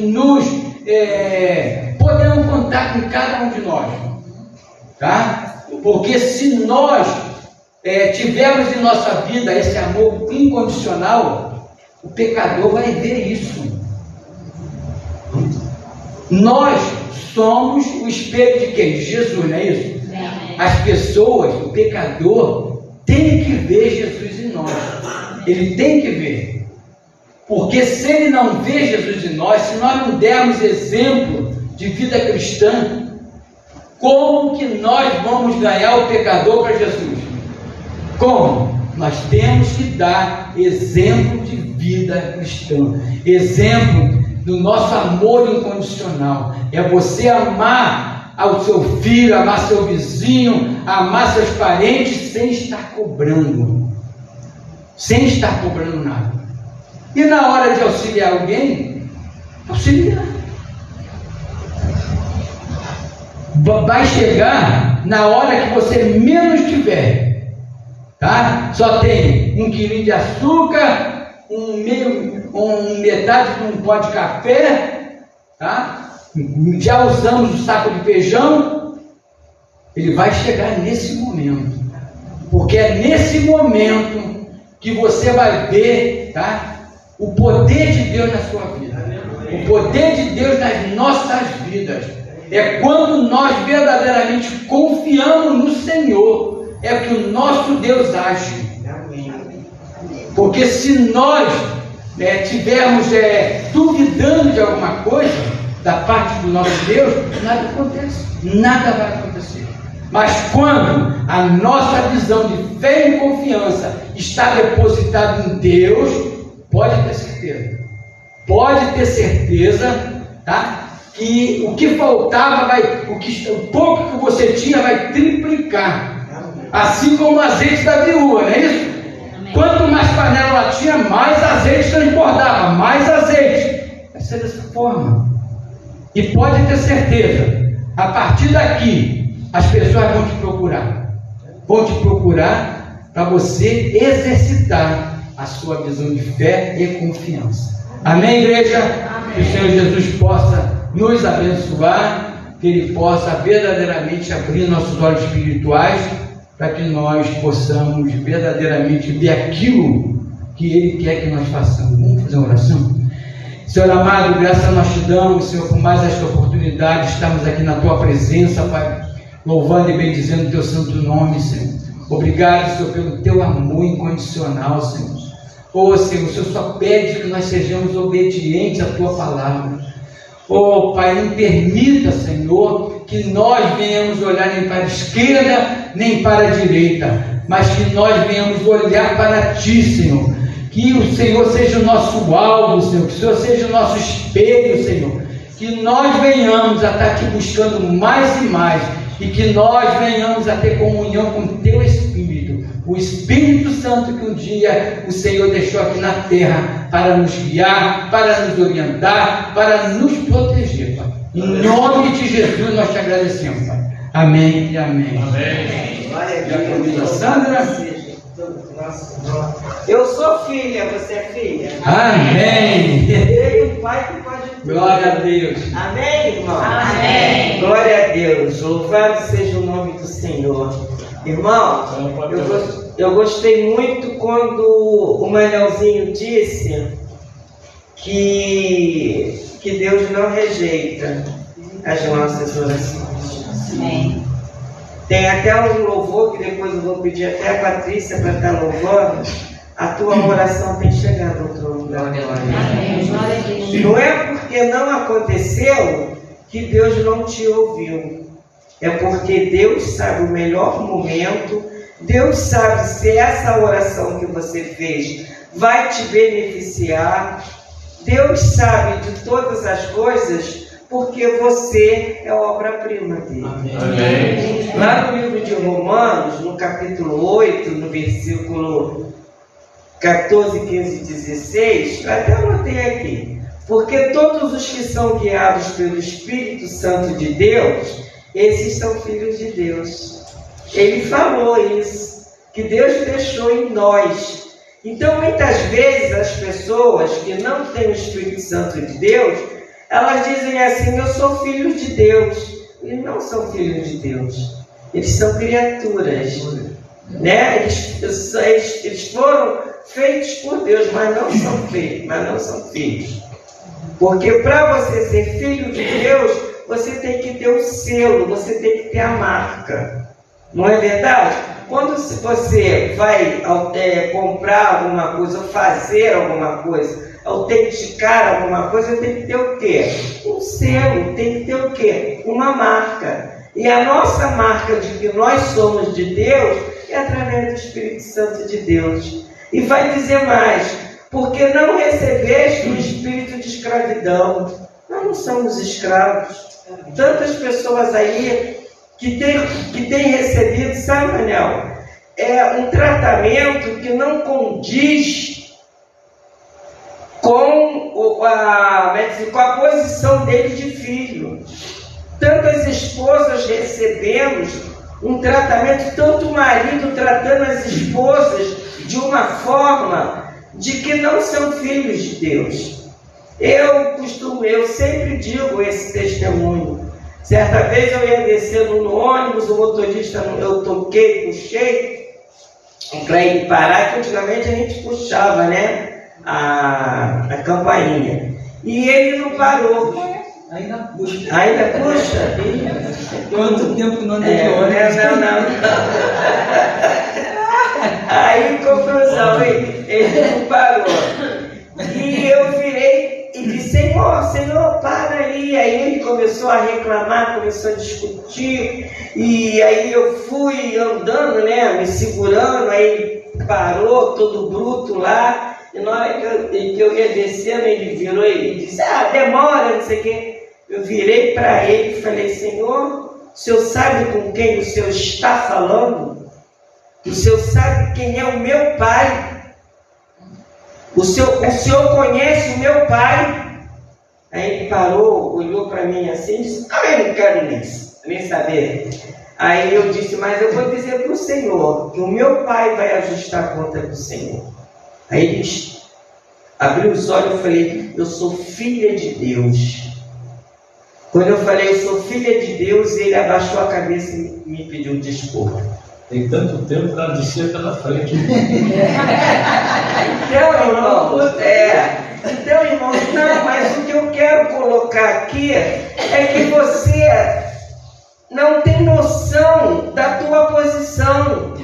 podendo contar com cada um de nós, tá? Porque se nós tivermos em nossa vida esse amor incondicional, o pecador vai ver isso. Nós somos o espelho de quem? De Jesus, não é isso? As pessoas, o pecador, tem que ver Jesus em nós. Ele tem que ver. Porque se ele não vê Jesus em nós, se nós não dermos exemplo de vida cristã, como que nós vamos ganhar o pecador para Jesus? Como? Nós temos que dar exemplo de vida cristã, exemplo do nosso amor incondicional. É você amar ao seu filho, amar seu vizinho, amar seus parentes, sem estar cobrando nada. E na hora de auxiliar alguém, auxiliar. Vai chegar na hora que você menos tiver, tá? Só tem 1 quilinho de açúcar, metade de um pó de café, tá? Já usamos o saco de feijão. Ele vai chegar nesse momento, porque é nesse momento que você vai ver, tá? O poder de Deus na sua vida, o poder de Deus nas nossas vidas. É quando nós verdadeiramente confiamos no Senhor, é que o nosso Deus age. Porque se nós tivermos duvidando de alguma coisa da parte do nosso Deus, nada acontece, nada vai acontecer. Mas quando a nossa visão de fé e confiança está depositada em Deus, pode ter certeza, tá? Que o que faltava o pouco que você tinha vai triplicar. Assim como o azeite da viúva, não é isso? Quanto mais panela ela tinha, mais azeite transbordava, mais azeite. Vai ser dessa forma. E pode ter certeza, a partir daqui, as pessoas vão te procurar para você exercitar a sua visão de fé e confiança. Amém, igreja? Amém. Que o Senhor Jesus possa nos abençoar, que Ele possa verdadeiramente abrir nossos olhos espirituais, para que nós possamos verdadeiramente ver aquilo que Ele quer que nós façamos. Vamos fazer uma oração? Senhor amado, graças nós te damos, Senhor, por mais esta oportunidade. Estamos aqui na Tua presença, Pai, louvando e bendizendo o Teu santo nome, Senhor. Obrigado, Senhor, pelo Teu amor incondicional, Senhor. Senhor, o Senhor só pede que nós sejamos obedientes à Tua palavra. Pai, não permita, Senhor, que nós venhamos olhar nem para a esquerda, nem para a direita, mas que nós venhamos olhar para Ti, Senhor. Que o Senhor seja o nosso alvo, Senhor, que o Senhor seja o nosso espelho, Senhor. Que nós venhamos a estar aqui buscando mais e mais, e que nós venhamos a ter comunhão com o Teu Espírito, o Espírito Santo que um dia o Senhor deixou aqui na terra para nos guiar, para nos orientar, para nos proteger, Pai. Em nome de Jesus nós te agradecemos, Pai. Amém e amém. Amém. E a família Sandra? Eu sou filha, você é filha? Amém. Eu e o Pai que pode tudo. Glória a Deus. Amém, irmão? Amém. Glória a Deus. Louvado seja o nome do Senhor. Irmão, eu gostei muito quando o Manelzinho disse que Deus não rejeita as nossas orações. Amém. Tem até um louvor que depois eu vou pedir até a Patrícia para estar louvando. A tua oração tem chegado ao trono da glória. Não é porque não aconteceu que Deus não te ouviu. É porque Deus sabe o melhor momento. Deus sabe se essa oração que você fez vai te beneficiar. Deus sabe de todas as coisas, porque você é obra-prima dele. Amém. Lá no livro de Romanos, no capítulo 8, no versículo 14, 15 e 16, eu até anotei aqui. Porque todos os que são guiados pelo Espírito Santo de Deus, esses são filhos de Deus. Ele falou isso, que Deus deixou em nós. Então, muitas vezes, as pessoas que não têm o Espírito Santo de Deus, elas dizem assim: eu sou filho de Deus. Eles não são filhos de Deus. Eles são criaturas. né? Eles foram feitos por Deus, mas não são filhos. Porque para você ser filho de Deus, você tem que ter o selo, você tem que ter a marca. Não é verdade? Quando você vai comprar alguma coisa, fazer alguma coisa, autenticar alguma coisa, tem que ter o quê? Um selo, tem que ter o quê? Uma marca. E a nossa marca de que nós somos de Deus é através do Espírito Santo de Deus. E vai dizer mais, porque não recebeste o espírito de escravidão. Nós não somos escravos. Tantas pessoas aí que têm recebido, sabe, Manel, um tratamento que não condiz com a posição dele de filho. Tantas esposas recebemos um tratamento, tanto o marido tratando as esposas de uma forma de que não são filhos de Deus. Eu sempre digo esse testemunho. Certa vez eu ia descendo no ônibus, o motorista, eu puxei para ele parar, que antigamente a gente puxava, né, a campainha. E ele não parou. Ainda puxa. Ainda puxa? Quanto tempo que não andei de ônibus? Não. Aí, conclusão, ele não parou. E eu virei e disse, Senhor, para aí. Aí ele começou a reclamar, começou a discutir. E aí eu fui andando, né, me segurando. Aí ele parou, todo bruto lá. E na hora que eu ia descendo, ele virou e disse, demora, não sei o quê. Eu virei para ele e falei, Senhor, o Senhor sabe com quem o Senhor está falando? O Senhor sabe quem é o meu Pai? O Senhor conhece o meu Pai? Aí ele parou, olhou para mim assim e disse, eu não quero nem saber. Aí eu disse, mas eu vou dizer para o Senhor que o meu Pai vai ajustar a conta do Senhor. Aí ele abriu os olhos e falei, eu sou filha de Deus. Quando eu falei, eu sou filha de Deus, ele abaixou a cabeça e me pediu desculpa. Tem tanto tempo para descer pela frente. Então, irmão, não, mas o que eu quero colocar aqui é que você não tem noção da tua posição.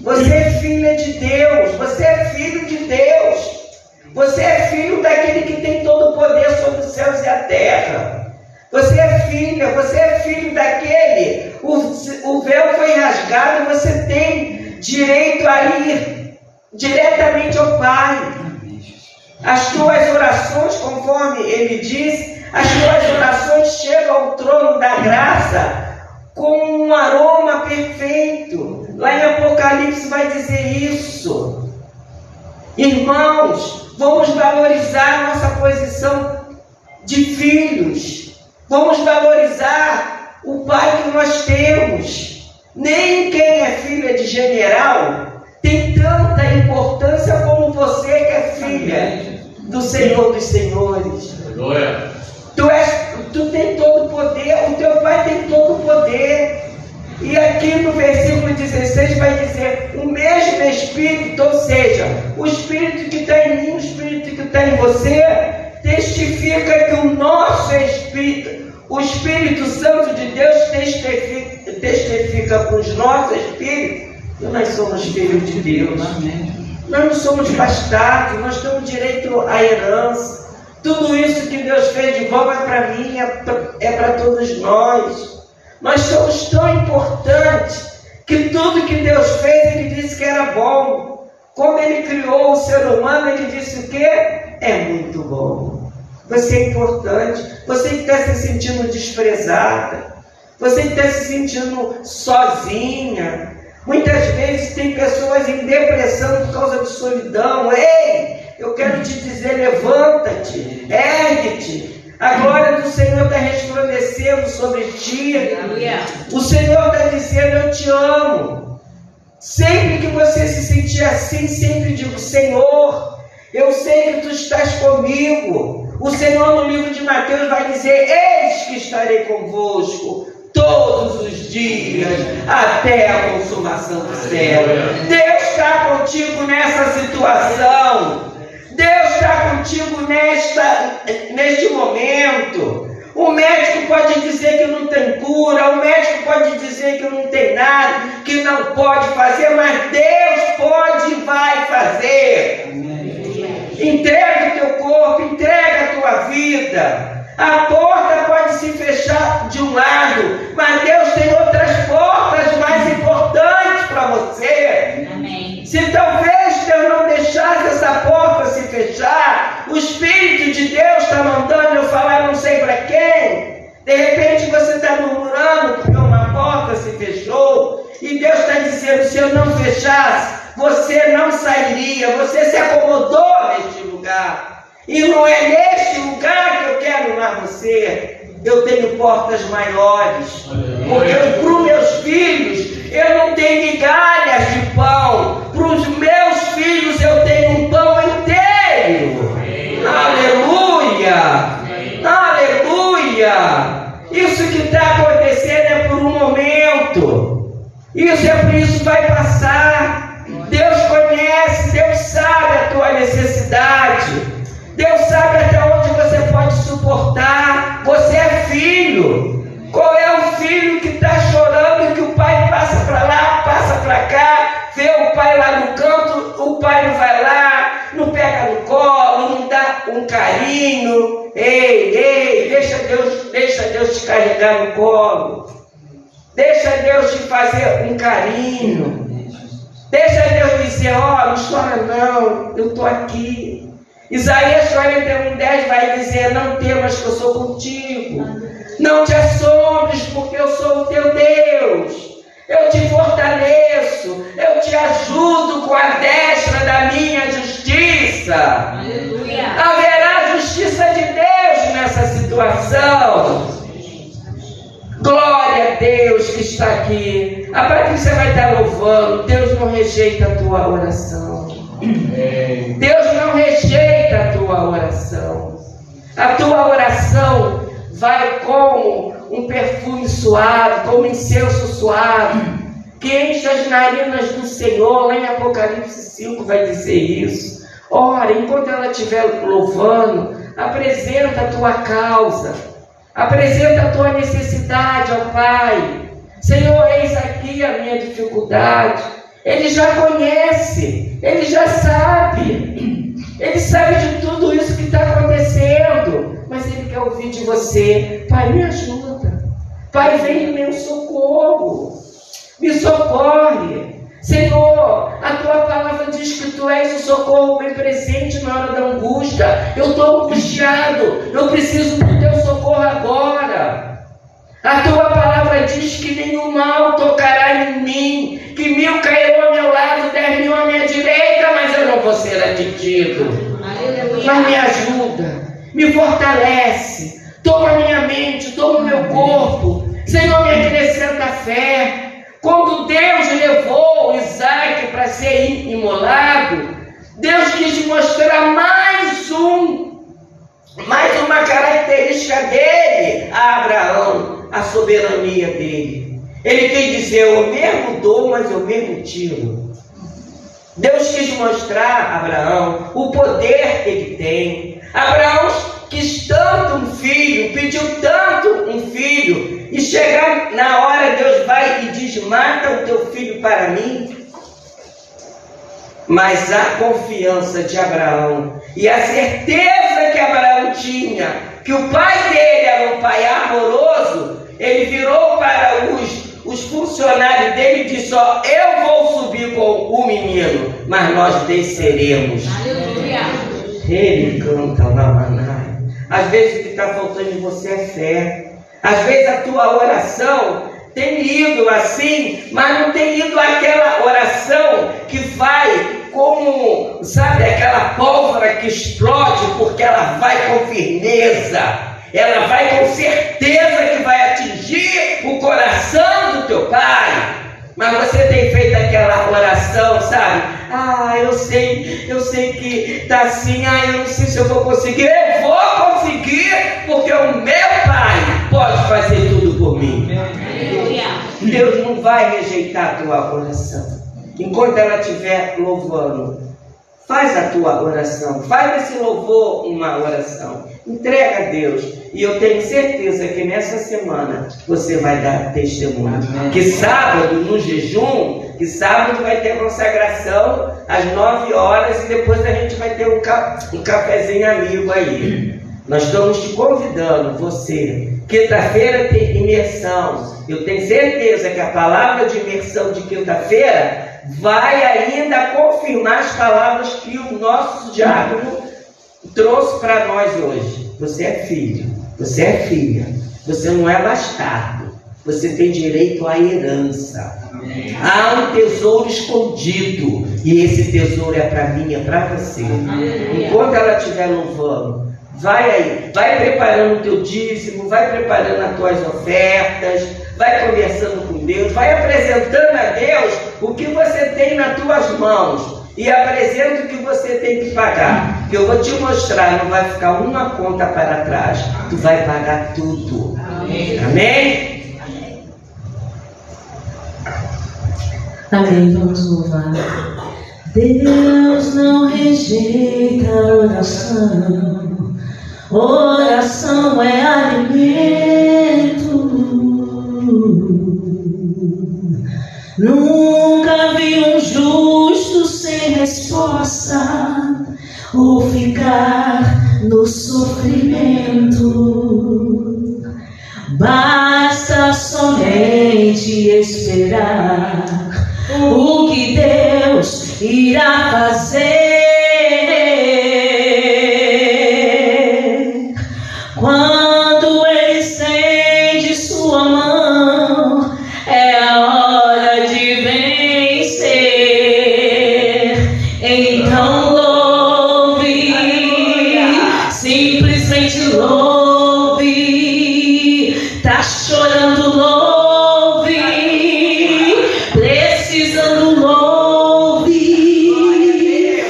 Você é filha de Deus, você é filho de Deus. Você é filho daquele que tem todo o poder sobre os céus e a terra. Você é filho daquele, o véu foi rasgado, você tem direito a ir diretamente ao Pai. As tuas orações, conforme ele diz, as tuas orações chegam ao trono da graça com um aroma perfeito. Lá em Apocalipse vai dizer isso. Irmãos, vamos valorizar nossa posição de filhos. Vamos valorizar o Pai que nós temos. Nem quem é filha de general tem tanta importância como você que é filha do Senhor dos Senhores. Tu tem todo o poder, o teu Pai tem todo o poder. E aqui no versículo 16 vai dizer, o mesmo Espírito, ou seja, o Espírito que está em mim, o Espírito que está em você, testifica que o nosso Espírito, o Espírito Santo de Deus testifica com os nossos espíritos que nós somos filhos de Deus. Nós não somos bastardos, nós temos direito à herança. Tudo isso que Deus fez de bom é para mim, é para todos nós. Nós somos tão importantes que tudo que Deus fez, Ele disse que era bom. Quando Ele criou o ser humano, Ele disse o quê? É muito bom. Você é importante. Você que está se sentindo desprezada. Você que está se sentindo sozinha. Muitas vezes tem pessoas em depressão por causa de solidão. Ei, eu quero te dizer, levanta-te, ergue-te. A glória do Senhor está resplandecendo sobre ti. O Senhor está dizendo, eu te amo. Sempre que você se sentir assim, sempre digo, Senhor, eu sei que tu estás comigo. O Senhor no livro de Mateus vai dizer, eis que estarei convosco todos os dias, até a consumação do século. Deus está contigo nessa situação. Deus está contigo neste momento. O médico pode dizer que não tem cura, o médico pode dizer que não tem nada, que não pode fazer, mas Deus pode e vai fazer. Entrega o teu corpo, entrega a tua vida. A porta pode se fechar de um lado, mas Deus tem outras portas mais importantes para você. Amém. Se talvez Deus não deixasse essa porta se fechar, o Espírito de Deus está mandando eu falar não sei para quem. De repente você está murmurando porque uma porta se fechou, e Deus está dizendo, se eu não fechasse, você não sairia, você se acomodou neste lugar. E não é neste lugar que eu quero levar você. Eu tenho portas maiores. Porque para os meus filhos, eu não tenho migalhas de pão. Para os meus filhos, eu tenho um pão inteiro. Aleluia! Aleluia! Isso que está acontecendo é por um momento. Isso vai passar. Deus conhece, Deus sabe a tua necessidade. Deus sabe até onde você pode suportar. Você é filho. Qual é o filho que está chorando e que o pai passa para lá, passa para cá, vê o pai lá no canto, o pai não vai lá, não pega no colo, não dá um carinho. Ei, deixa Deus te carregar no colo. Deixa Deus te fazer um carinho. Deixa Deus dizer, não chora não, eu estou aqui. Isaías 41:10 vai dizer, não temas que eu sou contigo. Não te assombres, porque eu sou o teu Deus. Eu te fortaleço, eu te ajudo com a destra da minha justiça. Aleluia. Haverá justiça de Deus nessa situação. Glória a Deus que está aqui. A Patrícia vai estar louvando. Deus não rejeita a tua oração. Deus não rejeita a tua oração. A tua oração vai como um perfume suave, como incenso suave, que enche as narinas do Senhor. Lá em Apocalipse 5 vai dizer isso. Ora, enquanto ela estiver louvando, apresenta a tua causa, apresenta a tua necessidade ao Pai. Senhor, eis aqui a minha dificuldade. Ele já conhece, ele já sabe, ele sabe de tudo isso que está acontecendo, mas ele quer ouvir de você. Pai, me ajuda. Pai, vem em meu socorro, me socorre. Senhor, a tua palavra diz que tu és o socorro bem presente na hora da angústia. Eu estou angustiado, eu preciso do teu socorro agora. A tua palavra diz que nenhum mal tocará em mim, que 1000 cairão ao meu lado, 10.000 à minha direita, mas eu não vou ser atingido. Mas me ajuda, me fortalece, toma minha mente, toma o meu corpo. Senhor, me acrescenta fé. Quando Deus levou Isaac para ser imolado, Deus quis mostrar mais uma característica dele a Abraão, a soberania dele. Ele quis dizer, eu mesmo dou, mas eu mesmo tiro. Deus quis mostrar a Abraão o poder que ele tem. Abraão quis tanto um filho, pediu tanto um filho, e chegar na hora Deus vai e diz, mata o teu filho para mim. Mas a confiança de Abraão e a certeza que Abraão tinha, que o pai dele era um pai amoroso, ele virou para os funcionários dele e disse, eu vou subir com o menino, mas nós desceremos. Aleluia. Ele canta lá, maná. Às vezes o que está faltando em você é fé. Às vezes a tua oração tem ido assim, mas não tem ido aquela oração que vai como, sabe, aquela pólvora que explode, porque ela vai com firmeza, ela vai com certeza que vai atingir o coração do teu Pai. Mas você tem feito aquela oração, sabe? Eu sei que está assim, eu não sei se eu vou conseguir. Eu vou conseguir, porque o meu Pai pode fazer tudo por mim. não vai rejeitar a tua oração. Enquanto ela estiver louvando, faz a tua oração, faz desse louvor uma oração, entrega a Deus, e eu tenho certeza que nessa semana você vai dar testemunho. Amém. Que sábado, no jejum, que sábado vai ter consagração às 9 horas, e depois a gente vai ter um cafezinho amigo aí. Nós estamos te convidando, você. Quinta-feira tem imersão. Eu tenho certeza que a palavra de imersão de quinta-feira vai ainda confirmar as palavras que o nosso diácono trouxe para nós hoje. Você é filho, você é filha, você não é bastardo, você tem direito à herança. Amém. Há um tesouro escondido, e esse tesouro é para mim, é para você. Amém. Enquanto ela estiver louvando, vai aí, vai preparando o teu dízimo, vai preparando as tuas ofertas, vai conversando com Deus, vai apresentando a Deus o que você tem nas tuas mãos, e apresenta o que você tem que pagar, que eu vou te mostrar, não vai ficar uma conta para trás, tu vai pagar tudo. Amém? Amém? Amém, vamos louvar. Deus não rejeita a oração, oração é alimento. Nunca vi um justo sem resposta ou ficar no sofrimento. Basta somente esperar o que Deus irá fazer. Quando Ele estende sua mão, é a hora de vencer. Então louve, simplesmente louve. Tá chorando, louve. Precisando, louve.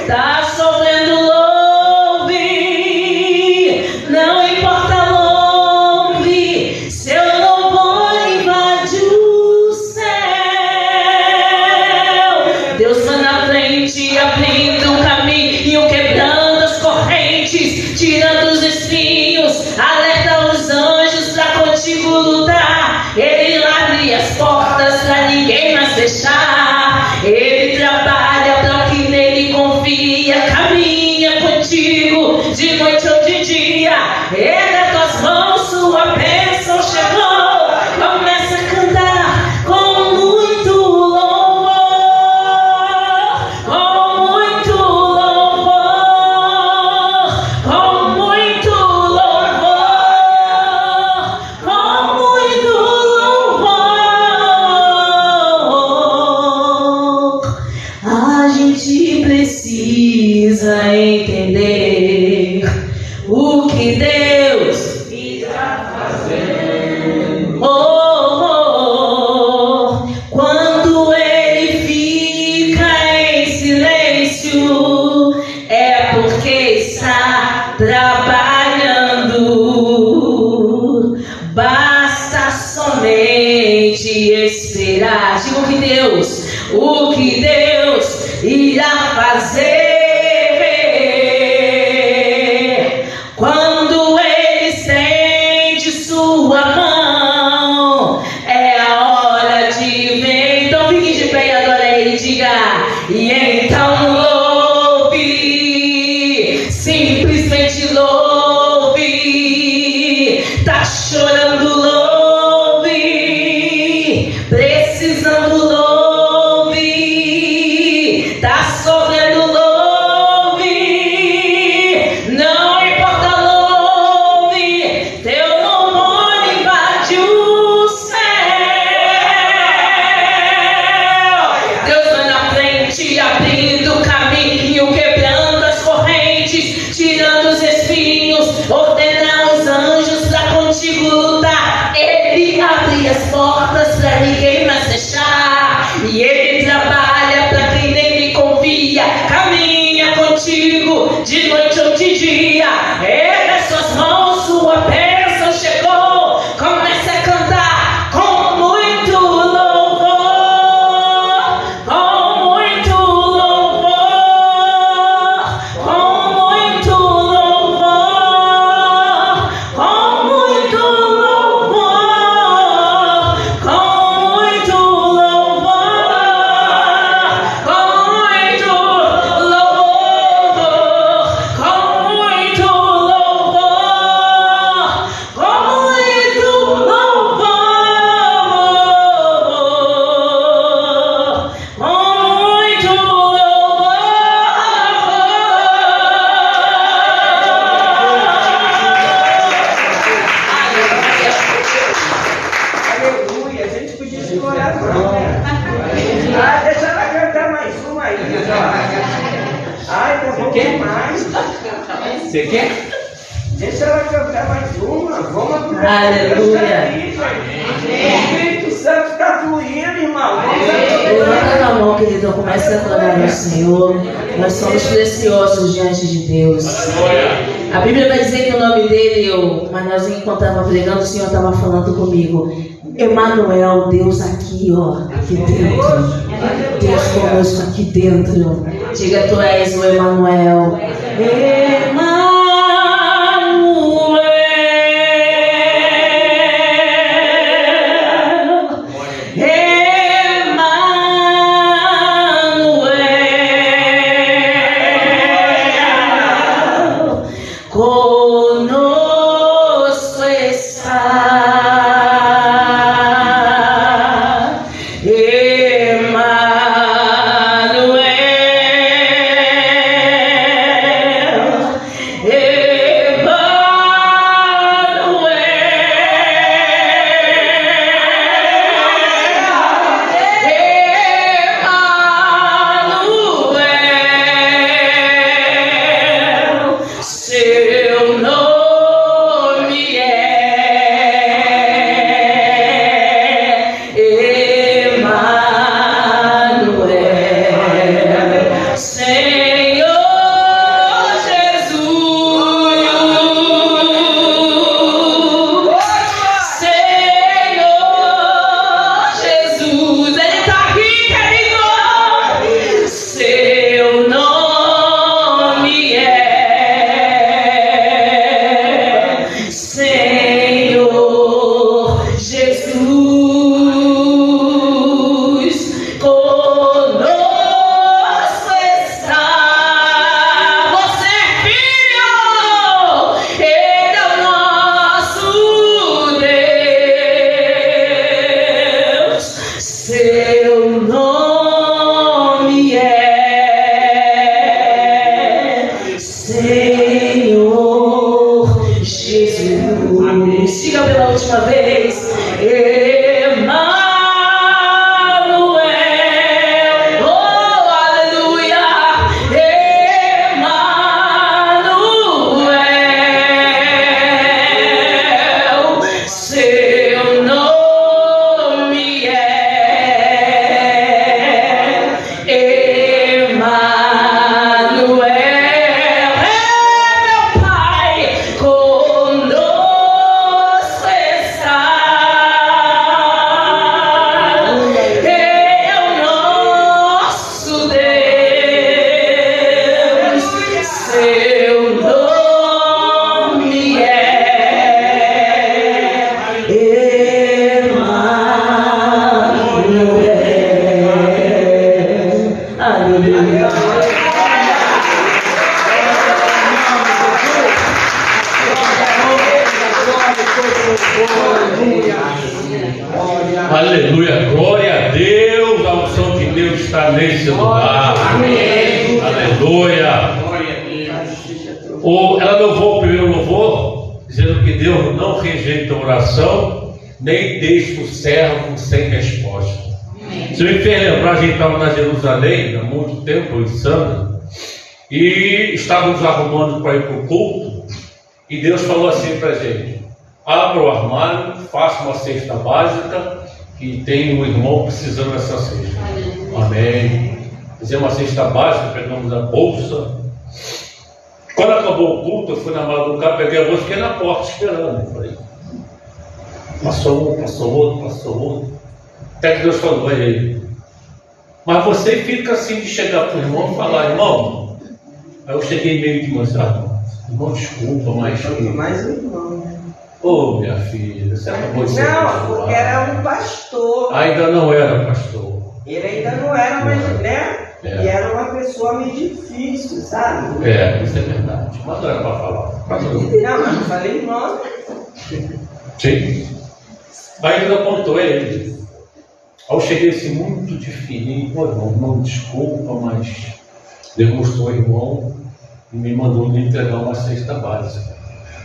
Tá sofrendo, louve. Não importa, louve. Seu louvor invade o céu. Deus vai na frente, abrindo o caminho, quebrando as correntes, tirando os espinhos, alerta os anjos pra contigo lutar. Ele abre as portas pra ninguém mais fechar. Ele trabalha pra quem nele confia, caminha contigo de noite ou de dia. Erga tuas mãos, sua bênção chegou. Começa a cantar com muito louvor, com muito louvor, com muito louvor, com muito louvor. A gente precisa entender o que Deus irá fazer. Quando Ele fica em silêncio, é porque está trabalhando. Basta somente esperar. Diga o que Deus irá fazer. Quando Ele estende sua mão, é a hora de ver. Então fique de pé e adore Ele, diga. E então louve, simplesmente louve. Tá chorando, louve. Precisando, louve. Tá sofrendo, louve. Não importa, louve. Teu louvor invade o céu. Deus vai na frente, abrindo o caminho, quebrando as correntes, tirando os espinhos, ordena os anjos pra contigo lutar. Ele abre as portas pra ninguém mais fechar, e Ele trabalha pra quem nele confia, caminha contigo de noite ou de dia. Erga suas mãos, sua bênção chegou. Comece a cantar com muito louvor. Você quer? Deixa ela cantar mais uma. Vamos aproveitar. Aleluia. O Espírito Santo está fluindo, irmão. Levanta a mão, querido, comece a adorar ao Senhor. Nós somos preciosos diante de Deus. A Bíblia vai dizer que o nome dele, mas nós enquanto estava pregando, o Senhor estava falando comigo. Emanuel, Deus aqui, ó, aqui dentro. Deus conosco aqui dentro. Diga, tu és o Emanuel. Emanuel. Conosco está Emanuel, seu nome é Emanuel, Senhor Jesus, Senhor Jesus, Ele está aqui, querido. Seu nome é Senhor Jesus, conosco está. Você é filho, Ele é o nosso Deus. Seu nome é Senhor Jesus. Siga pela última vez. Emanuel. Oh, aleluia. Emanuel. Seu nome é Emanuel. Meu Pai, conosco está. É o nosso Deus. Seu nome é Emanuel. Aleluia. Aleluia, glória a Deus, a unção de Deus está nesse lugar. Amém. Aleluia. Ela louvou o primeiro louvor, dizendo que Deus não rejeita a oração, nem deixa o servo sem resposta. Se me fez lembrar, a gente estava na Jerusalém há muito tempo, em Sandra, e estávamos arrumando para ir para o culto, e Deus falou assim para a gente: abra o armário, faça uma cesta básica, que tem um irmão precisando dessa cesta. Amém. Fizemos uma cesta básica, pegamos a bolsa. Quando acabou o culto, eu fui na mala do carro, peguei a bolsa e fiquei na porta esperando. Eu falei, passou um, passou outro. Até que Deus falou, vai aí. Mas você fica assim de chegar para o irmão e falar, irmão. Aí eu cheguei meio de manchado. Irmão, desculpa, mas. Mais um irmão, né? Ô, minha filha, você acabou de ser Não, pastor. porque era um pastor. Ainda não era pastor. Ele ainda não era, mas, né? É. E era uma pessoa meio difícil, sabe? É, isso é verdade. Mas não era para falar. Não, mas não falei nome. Sim. Aí Deus apontou ele. Aí eu cheguei assim muito de fininho, pô, irmão, desculpa, mas Deus mostrou o irmão e me mandou me entregar uma cesta básica.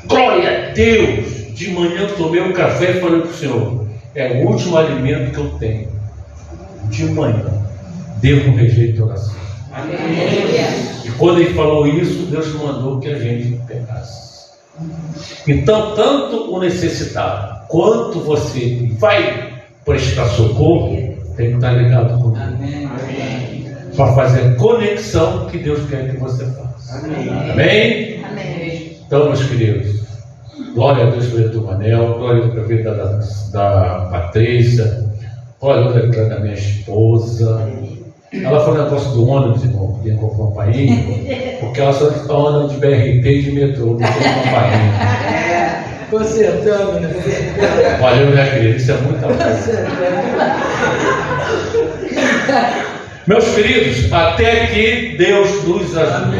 Glória a Deus! De manhã eu tomei um café e falei para o Senhor, é o último alimento que eu tenho. De manhã, Deus não rejeita a oração. E quando ele falou isso, Deus mandou que a gente pegasse. Então, tanto o necessitado quanto você vai prestar socorro, tem que estar ligado comigo. Para fazer a conexão que Deus quer que você faça. Amém? Então, meus queridos, glória a Deus pelo do Manel, glória pela vida da Patrícia, glória a Deus da minha esposa. Ela foi no negócio do ônibus, irmão, que com campainha, porque ela só está andando de BRT e de metrô, não tem campainha. Consertando, né? Valeu, minha querida, isso é muita coisa. Meus queridos, até que Deus nos ajude.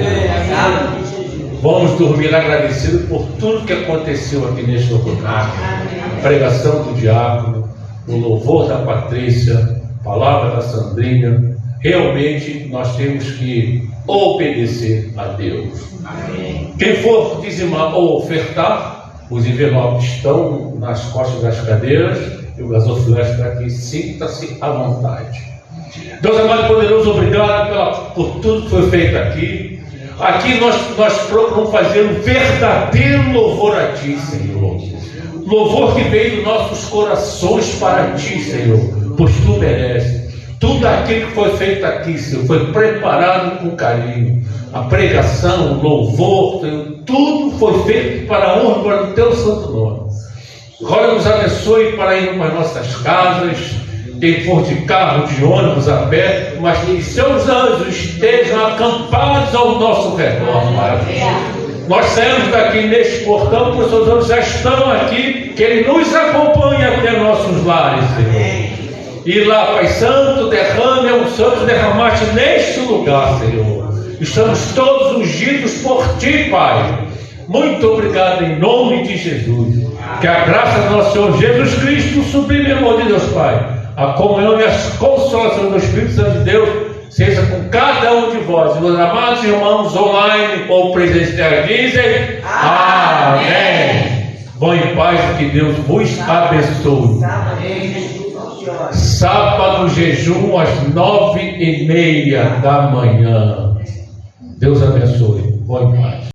Vamos dormir agradecidos por tudo que aconteceu aqui neste lugar. A pregação do diácono, o louvor da Patrícia, a palavra da Sandrinha. Realmente nós temos que obedecer a Deus. Quem for dizimar ou ofertar, os envelopes estão nas costas das cadeiras e o gasofilério está aqui. Sinta-se à vontade. Deus amado e poderoso, obrigado por tudo que foi feito aqui. Aqui nós procuramos fazer um verdadeiro louvor a Ti, Senhor. Louvor que veio dos nossos corações para Ti, Senhor, pois Tu mereces. Tudo aquilo que foi feito aqui, Senhor, foi preparado com carinho. A pregação, o louvor, Senhor, tudo foi feito para a honra do Teu santo nome. Agora nos abençoe para ir para as nossas casas. Quem for de carro, de ônibus, a pé, mas que seus anjos estejam acampados ao nosso redor, Pai. Nós saímos daqui neste portão, porque os seus anjos já estão aqui, que Ele nos acompanha até nossos lares, Senhor. E lá, Pai Santo, derrame a unção que derramaste neste lugar, Senhor. Estamos todos ungidos por Ti, Pai. Muito obrigado em nome de Jesus. Que a graça do nosso Senhor Jesus Cristo, o sublime amor de Deus, Pai, a comunhão e a consolação do Espírito Santo de Deus seja com cada um de vós, meus amados irmãos online ou presenciais, dizem amém. Vão em paz e que Deus vos abençoe. Sábado jejum às 9:30 da manhã. Deus abençoe. Vão em paz.